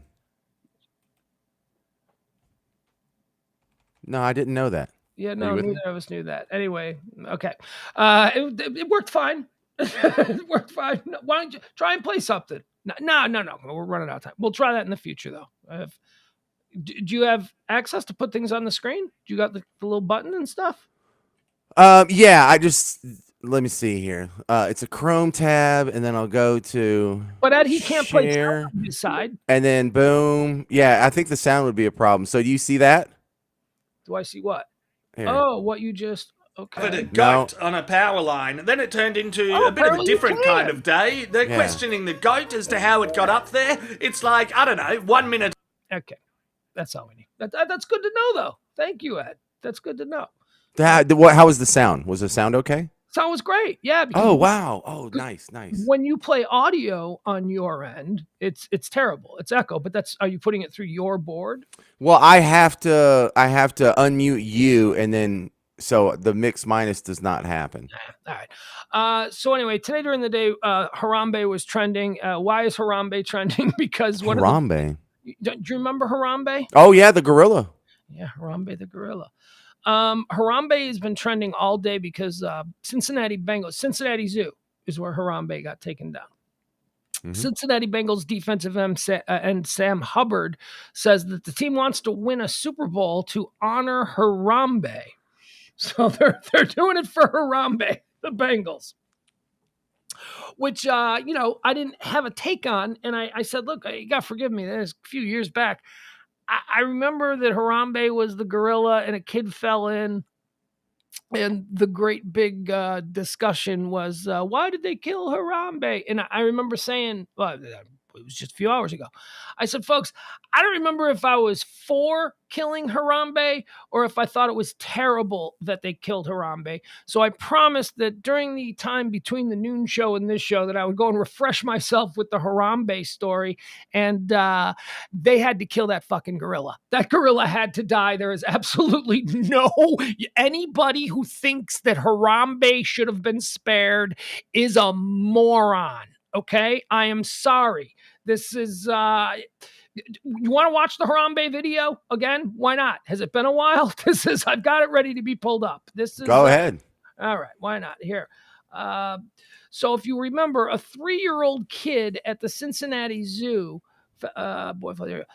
No, I didn't know that. Yeah, no, neither of us knew that. Anyway, okay. It worked fine. It worked fine. Why don't you try and play something? No. We're running out of time. We'll try that in the future, though. Do you have access to put things on the screen? Do you got the little button and stuff? Yeah, let me see here. It's a Chrome tab, and then I'll go to. But Ed, he can't play share, on his side. And then boom. Yeah, I think the sound would be a problem. So do you see that? Do I see what? Here. Oh, what you just. Okay. But it goat on a power line. Then it turned into a bit of a different kind of day. They're questioning the goat as to how it got up there. It's like, I don't know, 1 minute. Okay. That's all we need. That's good to know, though. Thank you, Ed. That's good to know. How was the sound? Was the sound okay? Sound was great. Yeah. Oh, wow. Oh, nice. When you play audio on your end, it's terrible. It's echo, but are you putting it through your board? Well, I have to unmute you, and then so the mix minus does not happen. All right. So anyway, today during the day, Harambe was trending. Why is Harambe trending? Because Harambe. Do you remember Harambe? Oh yeah, the gorilla. Yeah, Harambe the gorilla. Harambe has been trending all day because Cincinnati Zoo is where Harambe got taken down. Mm-hmm. Cincinnati Bengals defensive end Sam Hubbard says that the team wants to win a Super Bowl to honor Harambe. So they're doing it for Harambe, the Bengals. Which, I didn't have a take on. And I said, look, you got to forgive me. That was a few years back. I remember that Harambe was the gorilla and a kid fell in. And the great big discussion was, why did they kill Harambe? And I remember saying, well, it was just a few hours ago. I said, folks, I don't remember if I was for killing Harambe or if I thought it was terrible that they killed Harambe. So I promised that during the time between the noon show and this show that I would go and refresh myself with the Harambe story. And they had to kill that fucking gorilla. That gorilla had to die. There is absolutely anybody who thinks that Harambe should have been spared is a moron. Okay, I am sorry. This is, you want to watch the Harambe video again? Why not? Has it been a while? I've got it ready to be pulled up. Go ahead. All right, why not? Here. So if you remember, a 3-year-old kid at the Cincinnati Zoo, So a 3-year-old.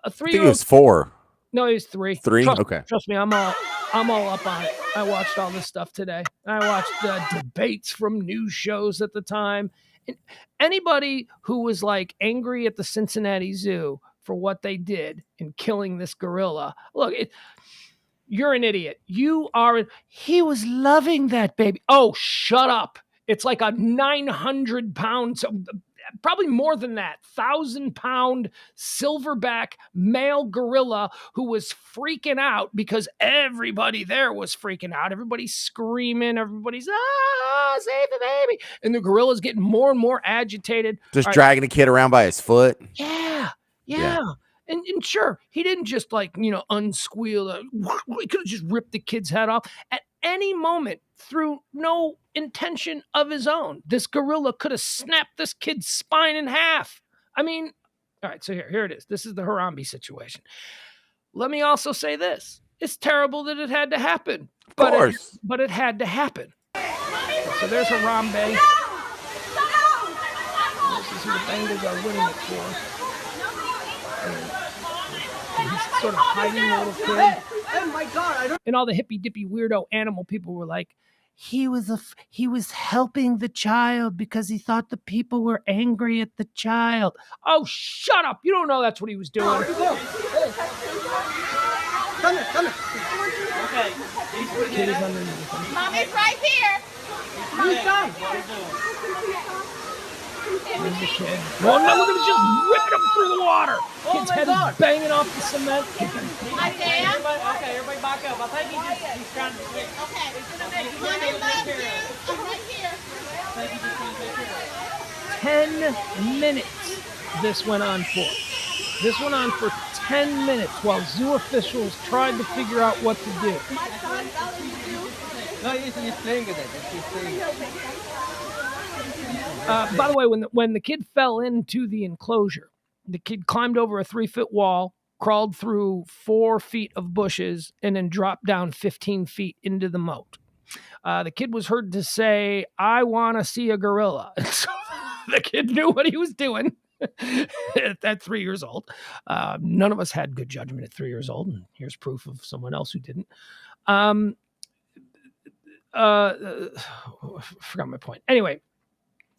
I think it was 4. No, he was 3. 3? Okay. Trust me, I'm all up on it. I watched all this stuff today. I watched debates from news shows at the time. Anybody who was like angry at the Cincinnati Zoo for what they did in killing this gorilla, look, you're an idiot. He was loving that baby. Oh, shut up. It's like a 900 pounds. probably more than that, 1,000-pound silverback male gorilla who was freaking out because everybody there was freaking out. Everybody's screaming. Everybody's, save the baby. And the gorilla's getting more and more agitated. Just dragging a kid around by his foot. Yeah. And sure, he didn't just unsqueal. He could have just ripped the kid's head off at any moment through no intention of his own. This gorilla could have snapped this kid's spine in half. I mean, all right, so here it is. This is the Harambe situation. Let me also say this. It's terrible that it had to happen. Of course. But it had to happen. So there's Harambe. This is who the Bengals are winning it for. And he's sort of hiding a little kid. Oh my God! And all the hippy dippy weirdo animal people were like, he was helping the child because he thought the people were angry at the child. Oh, shut up! You don't know that's what he was doing. Come here. Okay. The kid is underneath him. Mommy's right here. Who's done? There's the kid. Well, no, look at him just ripping him through the water. Kid's head is banging off the cement. Isaiah. Everybody back up. I think he's trying to switch. Okay. Mommy loves you. I'm right here. I think he's just trying to take care of it. 10 minutes this went on for. This went on for 10 minutes while zoo officials tried to figure out what to do. No, he's playing with it. He's playing. By the way, when the kid fell into the enclosure, the kid climbed over a 3-foot wall, crawled through 4 feet of bushes, and then dropped down 15 feet into the moat. The kid was heard to say, "I want to see a gorilla." So the kid knew what he was doing at 3 years old. None of us had good judgment at 3 years old, and here's proof of someone else who didn't. Forgot my point. Anyway,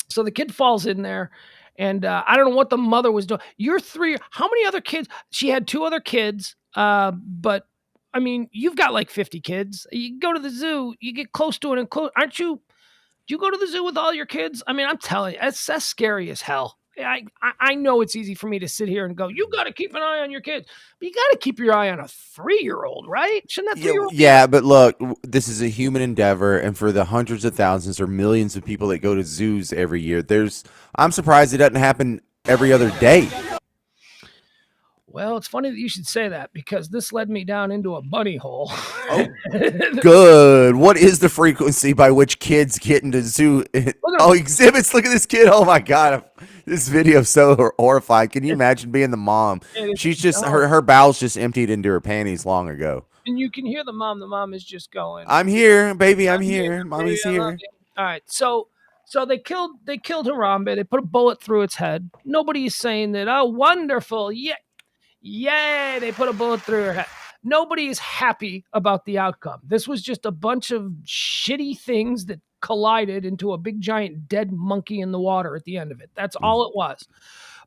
so the kid falls in there, and I don't know what the mother was doing. You're 3. How many other kids? She had 2 other kids, but I mean, you've got like 50 kids. You go to the zoo, you get close to it, aren't you? Do you go to the zoo with all your kids? I mean, I'm telling you, that's scary as hell. I know it's easy for me to sit here and go, you got to keep an eye on your kids. But you got to keep your eye on a 3-year-old, right? Shouldn't that 3-year-old? Yeah, but look, this is a human endeavor. And for the hundreds of thousands or millions of people that go to zoos every year, I'm surprised it doesn't happen every other day. Well, it's funny that you should say that because this led me down into a bunny hole. Oh, good. What is the frequency by which kids get into zoo? Exhibits. Look at this kid. Oh my God. This video is so horrifying. Can you imagine being the mom? She's just, her bowels just emptied into her panties long ago. And you can hear the mom. The mom is just going, "I'm here, baby. I'm here. Mommy's here." All right. So they killed Harambe. They put a bullet through its head. Nobody is saying that, oh, wonderful. Yeah. Yay, they put a bullet through her head. Nobody is happy about the outcome. This was just a bunch of shitty things that collided into a big giant dead monkey in the water at the end of it. That's all it was.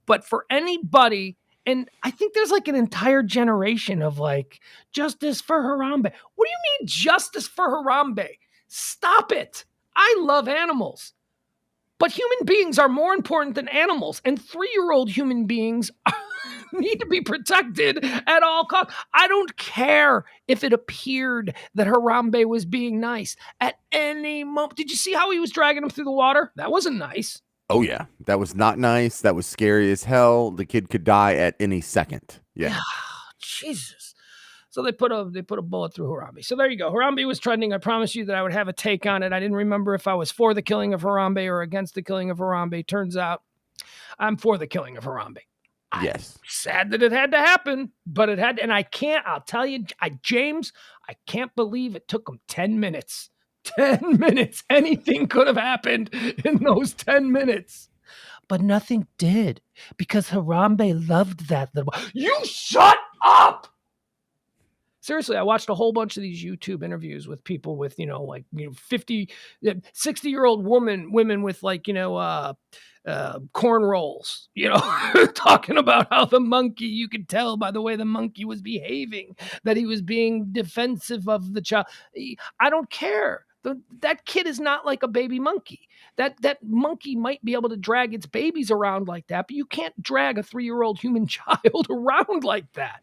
But for anybody, and I think there's like an entire generation of like, justice for Harambe. What do you mean justice for Harambe? Stop it. I love animals. But human beings are more important than animals, and 3-year-old human beings need to be protected at all costs. I don't care if it appeared that Harambe was being nice at any moment. Did you see how he was dragging him through the water? That wasn't nice. Oh, yeah. That was not nice. That was scary as hell. The kid could die at any second. Yeah. Jesus. So they put a bullet through Harambe. So there you go. Harambe was trending. I promised you that I would have a take on it. I didn't remember if I was for the killing of Harambe or against the killing of Harambe. Turns out I'm for the killing of Harambe. Yes. I'm sad that it had to happen, but it had, and I'll tell you, James, I can't believe it took them 10 minutes. 10 minutes. Anything could have happened in those 10 minutes. But nothing did because Harambe loved that little. You shut up! Seriously, I watched a whole bunch of these YouTube interviews with people with, 50, 60-year-old women with corn rolls, talking about how the monkey, you could tell by the way the monkey was behaving, that he was being defensive of the child. I don't care. That kid is not like a baby monkey. That monkey might be able to drag its babies around like that, but you can't drag a 3-year-old human child around like that.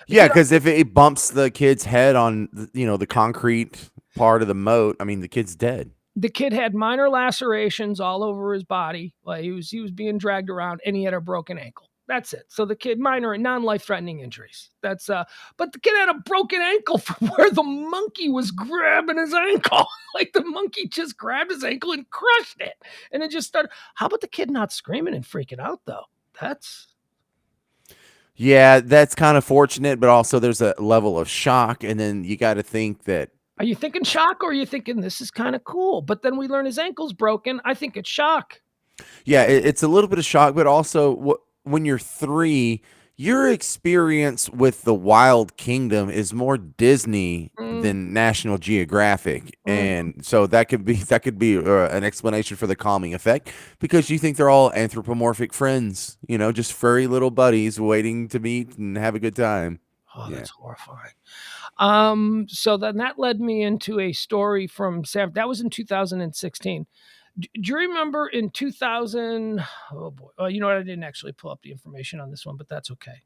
Yeah, because if it bumps the kid's head on, the concrete part of the moat, I mean, the kid's dead. The kid had minor lacerations all over his body. Like he was being dragged around, and he had a broken ankle. That's it. So the kid, minor and non-life-threatening injuries. But the kid had a broken ankle from where the monkey was grabbing his ankle. Like the monkey just grabbed his ankle and crushed it. And it just started. How about the kid not screaming and freaking out, though? Yeah, that's kind of fortunate, but also there's a level of shock. And then you got to think that. Are you thinking shock, or are you thinking this is kind of cool? But then we learn his ankle's broken. I think it's shock. Yeah, it's a little bit of shock, but also when you're 3, your experience with the Wild Kingdom is more Disney than National Geographic, and so that could be an explanation for the calming effect, because you think they're all anthropomorphic friends, just furry little buddies waiting to meet and have a good time. Oh, that's horrifying. So then that led me into a story from Sam. That was in 2016. Do you remember in 2000? Oh boy. Oh, you know what? I didn't actually pull up the information on this one, but that's okay.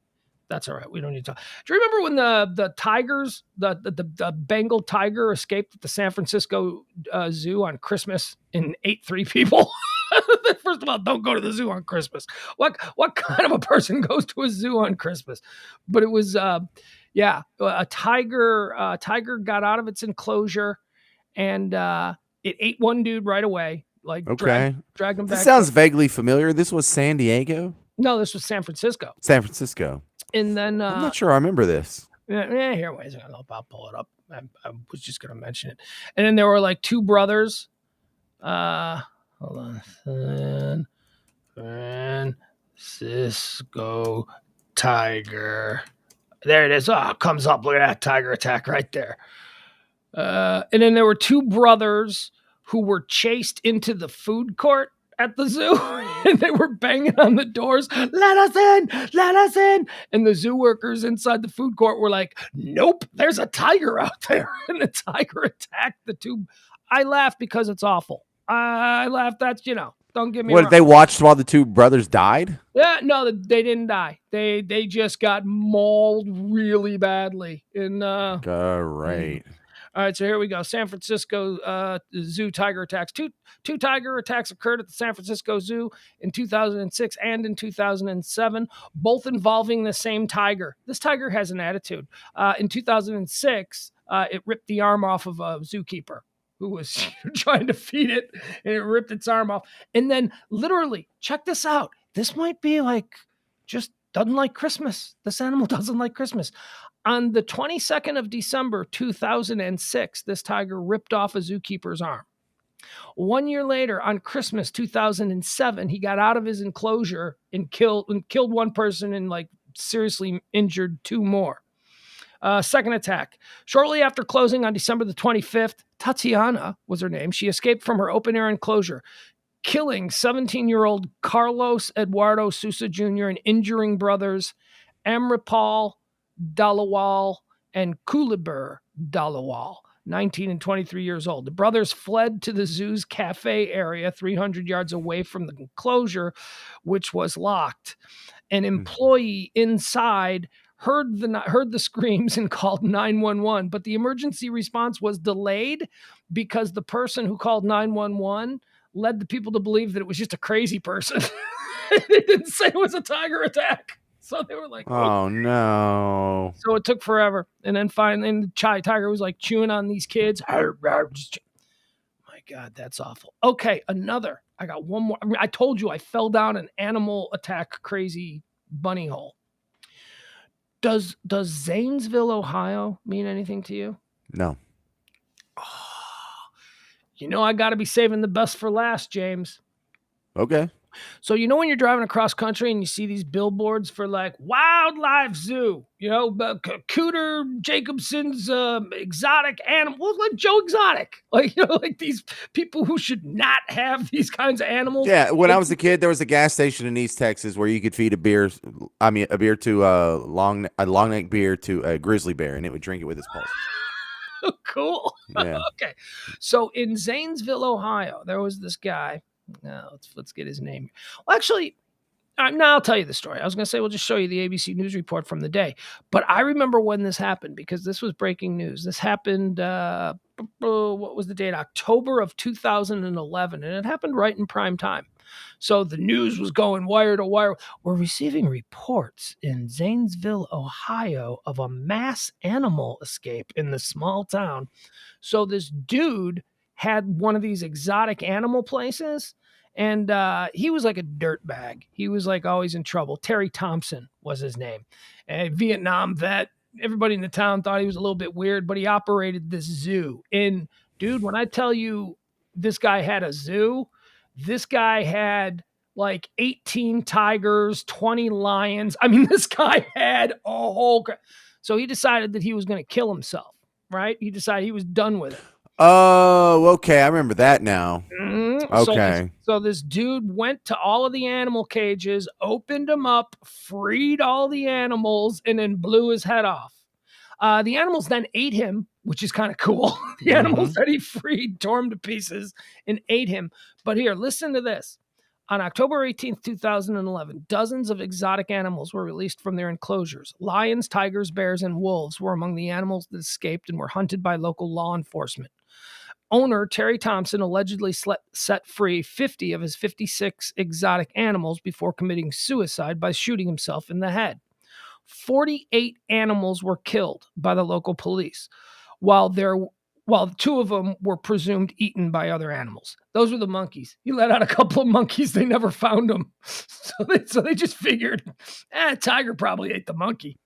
That's all right. We don't need to talk. Do you remember when the tigers, the Bengal tiger escaped at the San Francisco zoo on Christmas and ate 3 people? First of all, don't go to the zoo on Christmas. What kind of a person goes to a zoo on Christmas? But it was a tiger got out of its enclosure, and it ate one dude right away. Like, okay, dragged him back. This sounds vaguely familiar. This was San Diego? No, this was San Francisco. San Francisco. And then I'm not sure I remember this. Yeah, here, wait a second. I'll pull it up. I was just going to mention it. And then there were like 2 brothers. Hold on. San Francisco tiger. There it is. Oh, it comes up. Look at that tiger attack right there. And then there were 2 brothers who were chased into the food court at the zoo, and they were banging on the doors. Let us in, let us in. And the zoo workers inside the food court were like, nope, there's a tiger out there. And the tiger attacked the 2. I laugh because it's awful. I laugh. That's, don't get me wrong. What, they watched while the 2 brothers died? Yeah, no, they didn't die. They just got mauled really badly. And Great. All right, so here we go. San Francisco zoo tiger attacks. Two tiger attacks occurred at the San Francisco Zoo in 2006 and in 2007, both involving the same tiger. This tiger has an attitude. In 2006, it ripped the arm off of a zookeeper who was trying to feed it, and it ripped its arm off. And then literally, check this out. This might be like just doesn't like Christmas. This animal doesn't like Christmas. On the 22nd of December, 2006, this tiger ripped off a zookeeper's arm. 1 year later, on Christmas 2007, he got out of his enclosure and killed 1 person and like seriously injured 2 more. Second attack. Shortly after closing on December the 25th, Tatiana was her name. She escaped from her open-air enclosure, killing 17-year-old Carlos Eduardo Sousa Jr. and injuring brothers Amripal Dalawal and Kulibur Dalawal, 19 and 23 years old. The brothers fled to the zoo's cafe area 300 yards away from the enclosure, which was locked. An employee inside heard the screams and called 911, but the emergency response was delayed because the person who called 911 led the people to believe that it was just a crazy person. They didn't say it was a tiger attack. So they were like, oh no. So it took forever. And then finally, the tiger was like chewing on these kids. My God, that's awful. Okay, another. I got one more. I told you I fell down an animal attack crazy bunny hole. Does Zanesville, Ohio mean anything to you? No. Oh, I got to be saving the best for last, James. Okay. So, when you're driving across country and you see these billboards for like Wildlife Zoo, Cooter Jacobson's exotic animals, like Joe Exotic, like these people who should not have these kinds of animals. Yeah. When I was a kid, there was a gas station in East Texas where you could feed a beer to a long neck beer to a grizzly bear, and it would drink it with its paws. Cool. Yeah. Okay. So in Zanesville, Ohio, there was this guy. Let's get his name. Well, actually, now I'll tell you the story. I was going to say we'll just show you the ABC News report from the day, but I remember when this happened because this was breaking news. This happened. What was the date? October of 2011, and it happened right in prime time. So the news was going wire to wire. We're receiving reports in Zanesville, Ohio, of a mass animal escape in the small town. So this dude had one of these exotic animal places, and he was like a dirtbag. He was like always in trouble. Terry Thompson was his name. A Vietnam vet. Everybody in the town thought he was a little bit weird, but he operated this zoo. And dude, when I tell you this guy had a zoo, this guy had like 18 tigers, 20 lions. I mean, this guy had a whole. So he decided that he was going to kill himself, right? He decided he was done with it. Oh, okay. I remember that now. Mm-hmm. Okay. So this dude went to all of the animal cages, opened them up, freed all the animals, and then blew his head off. The animals then ate him, which is kind of cool. The animals that he freed tore him to pieces and ate him. But here, listen to this. On October 18th, 2011, dozens of exotic animals were released from their enclosures. Lions, tigers, bears, and wolves were among the animals that escaped and were hunted by local law enforcement. Owner Terry Thompson allegedly set free 50 of his 56 exotic animals before committing suicide by shooting himself in the head. 48 animals were killed by the local police, while 2 of them were presumed eaten by other animals. Those were the monkeys. He let out a couple of monkeys. They never found them. So they just figured, tiger probably ate the monkey.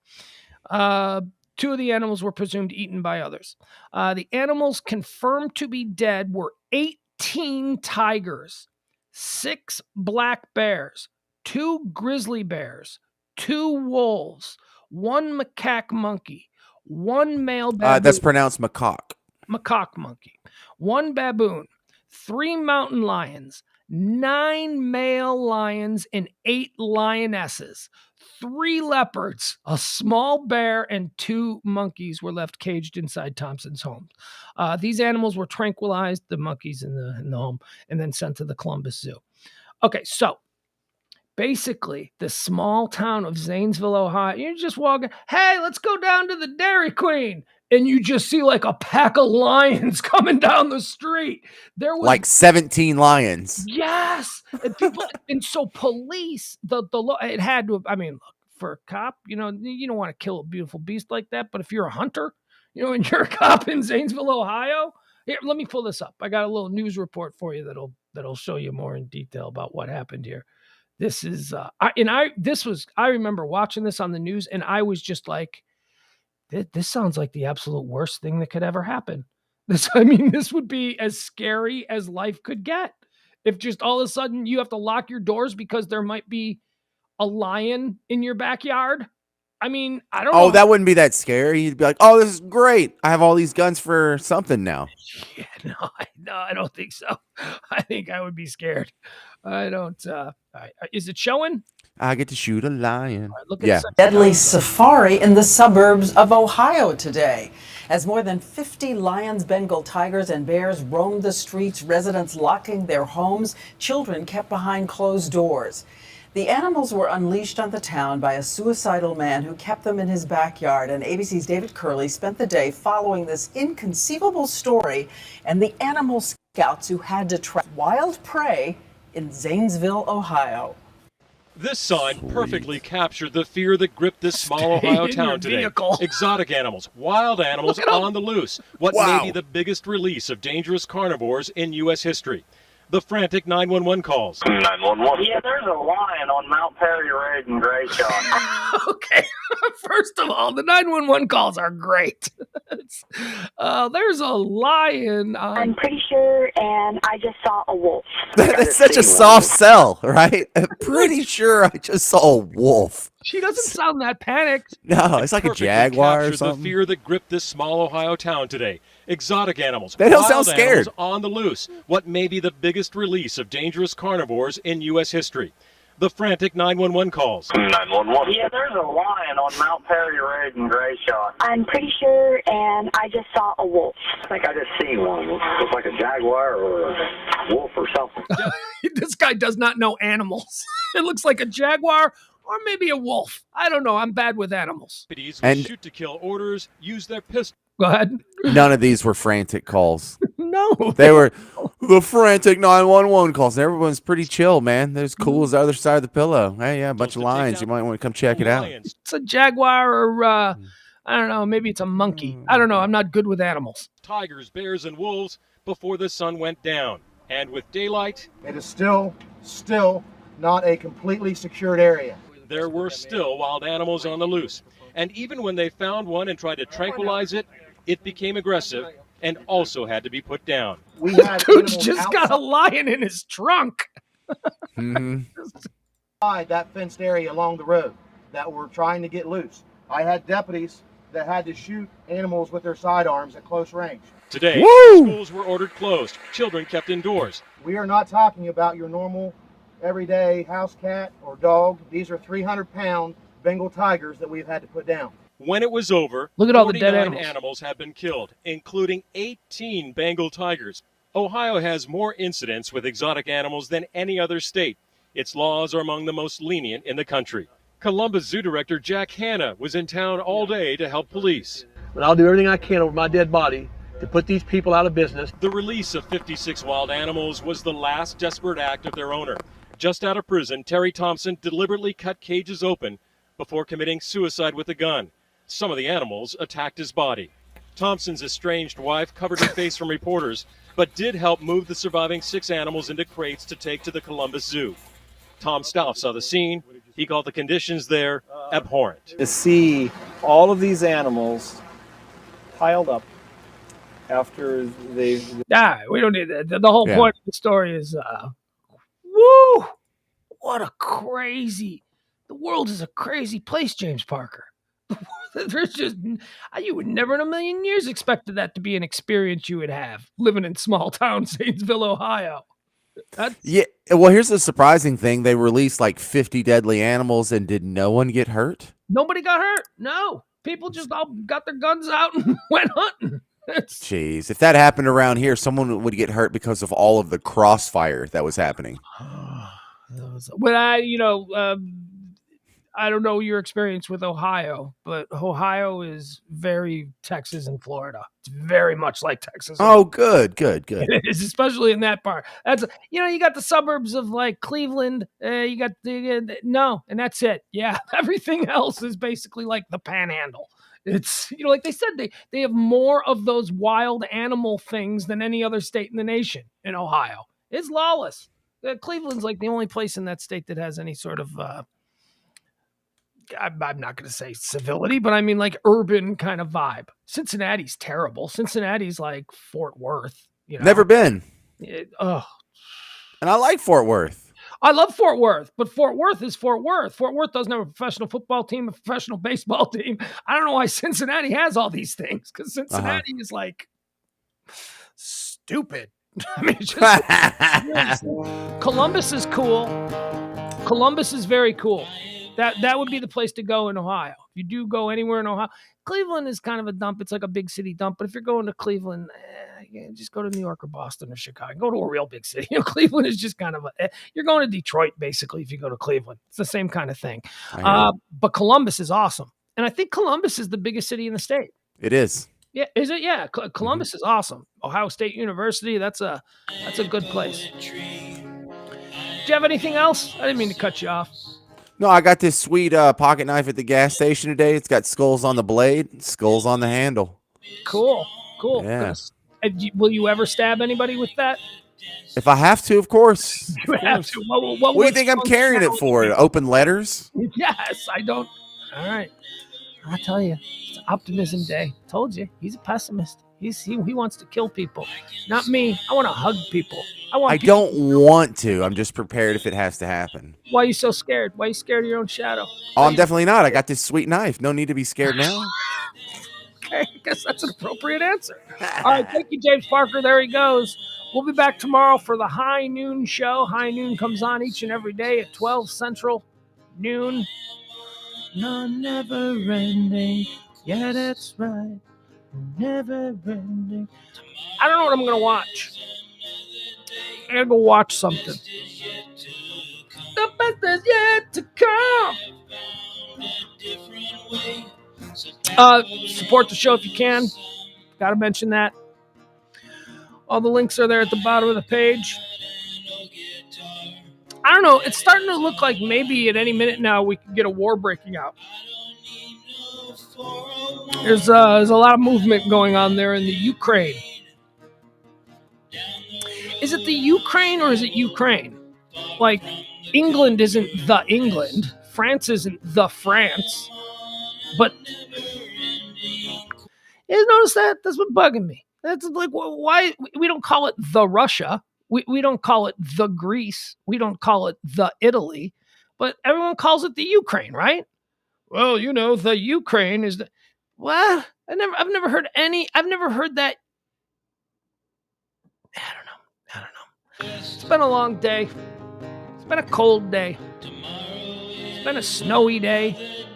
2 of the animals were presumed eaten by others. The animals confirmed to be dead were 18 tigers, 6 black bears, 2 grizzly bears, 2 wolves, 1 macaque monkey, 1 male baboon. That's pronounced macaque. Macaque monkey, 1 baboon, 3 mountain lions, 9 male lions, and 8 lionesses. 3 leopards, a small bear, and 2 monkeys were left caged inside Thompson's home. These animals were tranquilized, the monkeys in the home, and then sent to the Columbus Zoo. Okay, so basically, the small town of Zanesville, Ohio, you're just walking, hey, let's go down to the Dairy Queen. And you just see like a pack of lions coming down the street. There was like 17 lions. Yes. And people, and so police, it had to have, I mean, look, for a cop, you don't want to kill a beautiful beast like that. But if you're a hunter, and you're a cop in Zanesville, Ohio, here, let me pull this up. I got a little news report for you that'll show you more in detail about what happened here. This is, I remember watching this on the news and I was just like, this sounds like the absolute worst thing that could ever happen. This would be as scary as life could get. If just all of a sudden you have to lock your doors because there might be a lion in your backyard. I don't know. Oh, that wouldn't be that scary. You'd be like, oh, this is great. I have all these guns for something now. Yeah, no, I don't think so. I think I would be scared. I don't. Is it showing? I get to shoot a lion. Right, Deadly safari in the suburbs of Ohio today. As more than 50 lions, Bengal tigers, and bears roamed the streets, residents locking their homes, children kept behind closed doors. The animals were unleashed on the town by a suicidal man who kept them in his backyard. And ABC's David Curley spent the day following this inconceivable story and the animal scouts who had to trap wild prey in Zanesville, Ohio. This sign perfectly captured the fear that gripped this small Ohio town today. Exotic animals, wild animals on the loose. What may be the biggest release of dangerous carnivores in U.S. history. The frantic 911 calls. 911. Yeah, there's a lion on Mount Perry Road in Grayson. Okay. First of all, the 911 calls are great. There's a lion. I'm pretty sure, and I just saw a wolf. That's such a soft sell, right? I'm pretty sure I just saw a wolf. She doesn't sound that panicked. No, it's like a jaguar or something. The fear that gripped this small Ohio town today. Exotic animals. They don't sound scared. Animals on the loose. What may be the biggest release of dangerous carnivores in U.S. history. the frantic 911 calls. 911. Yeah, there's a lion on Mount Perry Road in Gray Shot. I'm pretty sure, and I just saw a wolf. I think I just seen one. Looks like a jaguar or a wolf or something. This guy does not know animals. It looks like a jaguar or maybe a wolf. I don't know. I'm bad with animals. And shoot to kill orders, use their pistol. Go ahead. None of these were frantic calls. No. They were the frantic 911 calls. Everyone's pretty chill, man. They're as cool as the other side of the pillow. Hey, yeah, a bunch of lions. You might want to come check it out. It's a jaguar or, I don't know, maybe it's a monkey. I don't know. I'm not good with animals. Tigers, bears, and wolves before the sun went down. And with daylight, it is still not a completely secured area. There were still wild animals on the loose. And even when they found one and tried to tranquilize it, it became aggressive and also had to be put down. We had Dude's just got a lion in his trunk. That fenced area along the road that were trying to get loose. I had deputies that had to shoot animals with their sidearms at close range. Today, schools were ordered closed. Children kept indoors. We are not talking about your normal, everyday house cat or dog. These are 300-pound Bengal tigers that we've had to put down. When it was over, look at all the dead 49 animals. Animals have been killed, including 18 Bengal tigers. Ohio has more incidents with exotic animals than any other state. Its laws are among the most lenient in the country. Columbus Zoo Director Jack Hanna was in town all day to help police. But I'll do everything I can over my dead body to put these people out of business. The release of 56 wild animals was the last desperate act of their owner. Just out of prison, Terry Thompson deliberately cut cages open before committing suicide with a gun. Some of the animals attacked his body. Thompson's estranged wife covered her face from reporters, but did help move the surviving 6 animals into crates to take to the Columbus Zoo. Tom Stauff saw the scene. He called the conditions there abhorrent. To see all of these animals piled up after they've... We don't need that. The whole point of the story is, woo! What a crazy... The world is a crazy place, James Parker. There's just... You would never in a million years expected that to be an experience you would have, living in small town Zanesville, Ohio. Yeah, well, here's the surprising thing. They released like 50 deadly animals, and did no one get hurt? Nobody got hurt. No. People just all got their guns out and went hunting. Jeez, if that happened around here, someone would get hurt because of all of the crossfire that was happening. Well, I don't know your experience with Ohio, but Ohio is very Texas and Florida. It's very much like Texas. Oh, good. It is, especially in that part. That's, you got the suburbs of like Cleveland. You got and that's it. Yeah, everything else is basically like the Panhandle. It's, like they said, they have more of those wild animal things than any other state in the nation. In Ohio, it's lawless. Cleveland's like the only place in that state that has any sort of. I'm not going to say civility, but I mean like urban kind of vibe. Cincinnati's terrible. Cincinnati's like Fort Worth. Never been. And I like Fort Worth. I love Fort Worth, but Fort Worth is Fort Worth. Fort Worth doesn't have a professional football team, a professional baseball team. I don't know why Cincinnati has all these things, because Cincinnati is like stupid. I mean, just Columbus is cool. Columbus is very cool. That would be the place to go in Ohio. If you do go anywhere in Ohio, Cleveland is kind of a dump. It's like a big city dump. But if you're going to Cleveland, just go to New York or Boston or Chicago. Go to a real big city. Cleveland is just kind of you're going to Detroit basically if you go to Cleveland. It's the same kind of thing. But Columbus is awesome, and I think Columbus is the biggest city in the state. It is. Yeah, is it? Yeah, Columbus is awesome. Ohio State University. That's a good place. Do you have anything else? I didn't mean to cut you off. No, I got this sweet pocket knife at the gas station today. It's got skulls on the blade, skulls on the handle. Cool. Yeah. Will you ever stab anybody with that? If I have to, of course. You have to. What do you think I'm carrying it for? To open letters? Yes, I don't. All right. I'll tell you. It's optimism day. Told you. He's a pessimist. He wants to kill people. Not me. I want to hug people. I don't want to. I'm just prepared if it has to happen. Why are you so scared? Why are you scared of your own shadow? Oh, I'm definitely not. I got this sweet knife. No need to be scared now. Okay, I guess that's an appropriate answer. All right, thank you, James Parker. There he goes. We'll be back tomorrow for the High Noon Show. High Noon comes on each and every day at 12 Central, noon. No, never ending. Yeah, that's right. Never ending. I don't know what I'm going to watch. I got to go watch something. The best is yet to come. Support the show if you can. Got to mention that. All the links are there at the bottom of the page. I don't know. It's starting to look like maybe at any minute now we could get a war breaking out. There's a lot of movement going on there in the Ukraine. Is it the Ukraine or is it Ukraine? Like, England isn't the England. France isn't the France. But you notice that? That's what bugging me. That's like, why we don't call it the Russia. We don't call it the Greece. We don't call it the Italy. But everyone calls it the Ukraine, right? Well, you know, the Ukraine is the... What? I've never heard that. I don't know. It's been a long day. It's been a cold day. It's been a snowy day.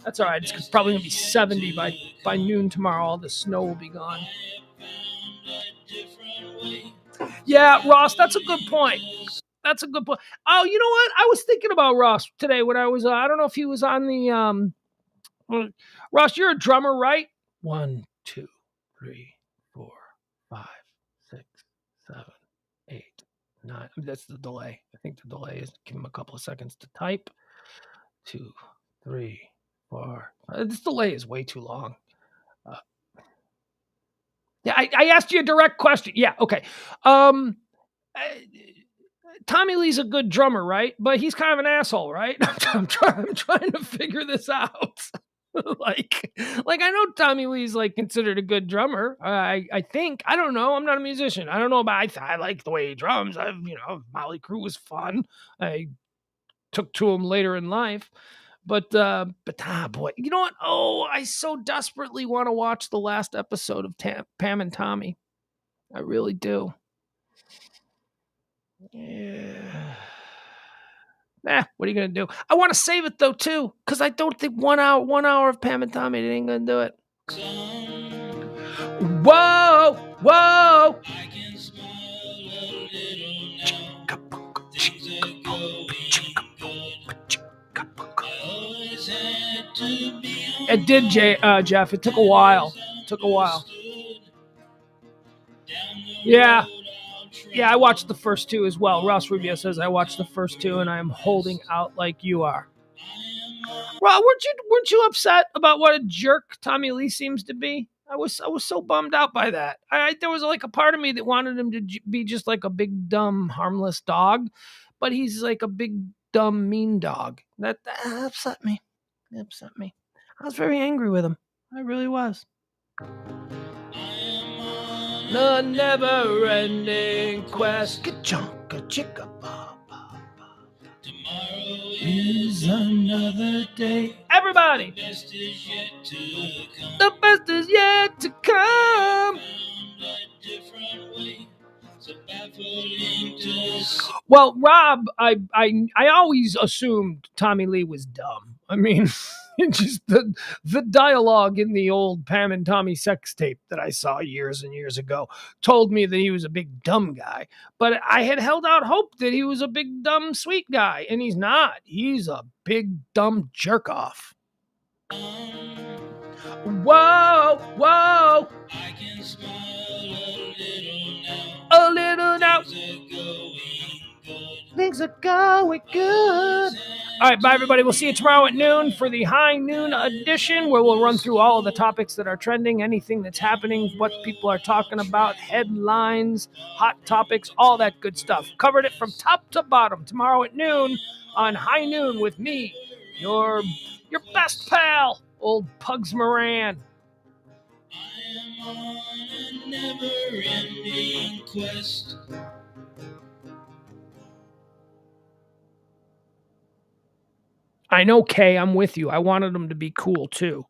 That's all right. It's probably going to be 70 by noon tomorrow. All the snow will be gone. Yeah, Ross, that's a good point. That's a good point. Oh, you know what? I was thinking about Ross today when I was, I don't know if he was on the, Ross, you're a drummer, right? 1, 2, 3, 4, 5, 6, 7, 8, 9. That's the delay. I think the delay is, give him a couple of seconds to type. 2, 3, 4. This delay is way too long. Yeah, I asked you a direct question. Yeah, okay. Tommy Lee's a good drummer, right? But he's kind of an asshole, right? I'm trying to figure this out. like I know Tommy Lee's like considered a good drummer. I think. I don't know. I'm not a musician. I don't know, but I like the way he drums. Motley Crue was fun. I took to him later in life. But boy, you know what? Oh, I so desperately want to watch the last episode of Pam and Tommy. I really do. Yeah. What are you gonna do? I want to save it though too, because I don't think 1 hour of Pam and Tommy, it ain't gonna do it. Whoa, whoa. It did, Jeff. It took a while. Yeah. Yeah, I watched the first 2 as well. Ross Rubio says I watched the first 2 and I am holding out like you are. Rob, weren't you upset about what a jerk Tommy Lee seems to be? I was so bummed out by that. There was like a part of me that wanted him to be just like a big dumb harmless dog, but he's like a big dumb mean dog. That upset me. It upset me. I was very angry with him. I really was. The never-ending quest. Ka-chunka chicka ba ba ba. Tomorrow is another day. Everybody. The best is yet to come. Well, Rob, I always assumed Tommy Lee was dumb. I mean, just the dialogue in the old Pam and Tommy sex tape that I saw years and years ago told me that he was a big dumb guy. But I had held out hope that he was a big dumb sweet guy, and he's not. He's a big dumb jerk off. Whoa, whoa. I can smile a little now. Things are going good. All right, bye, everybody. We'll see you tomorrow at noon for the High Noon edition, where we'll run through all of the topics that are trending, anything that's happening, what people are talking about, headlines, hot topics, all that good stuff. Covered it from top to bottom tomorrow at noon on High Noon with me, your best pal, old Pugs Moran. I am on a never-ending quest. I know, Kay, I'm with you. I wanted them to be cool, too.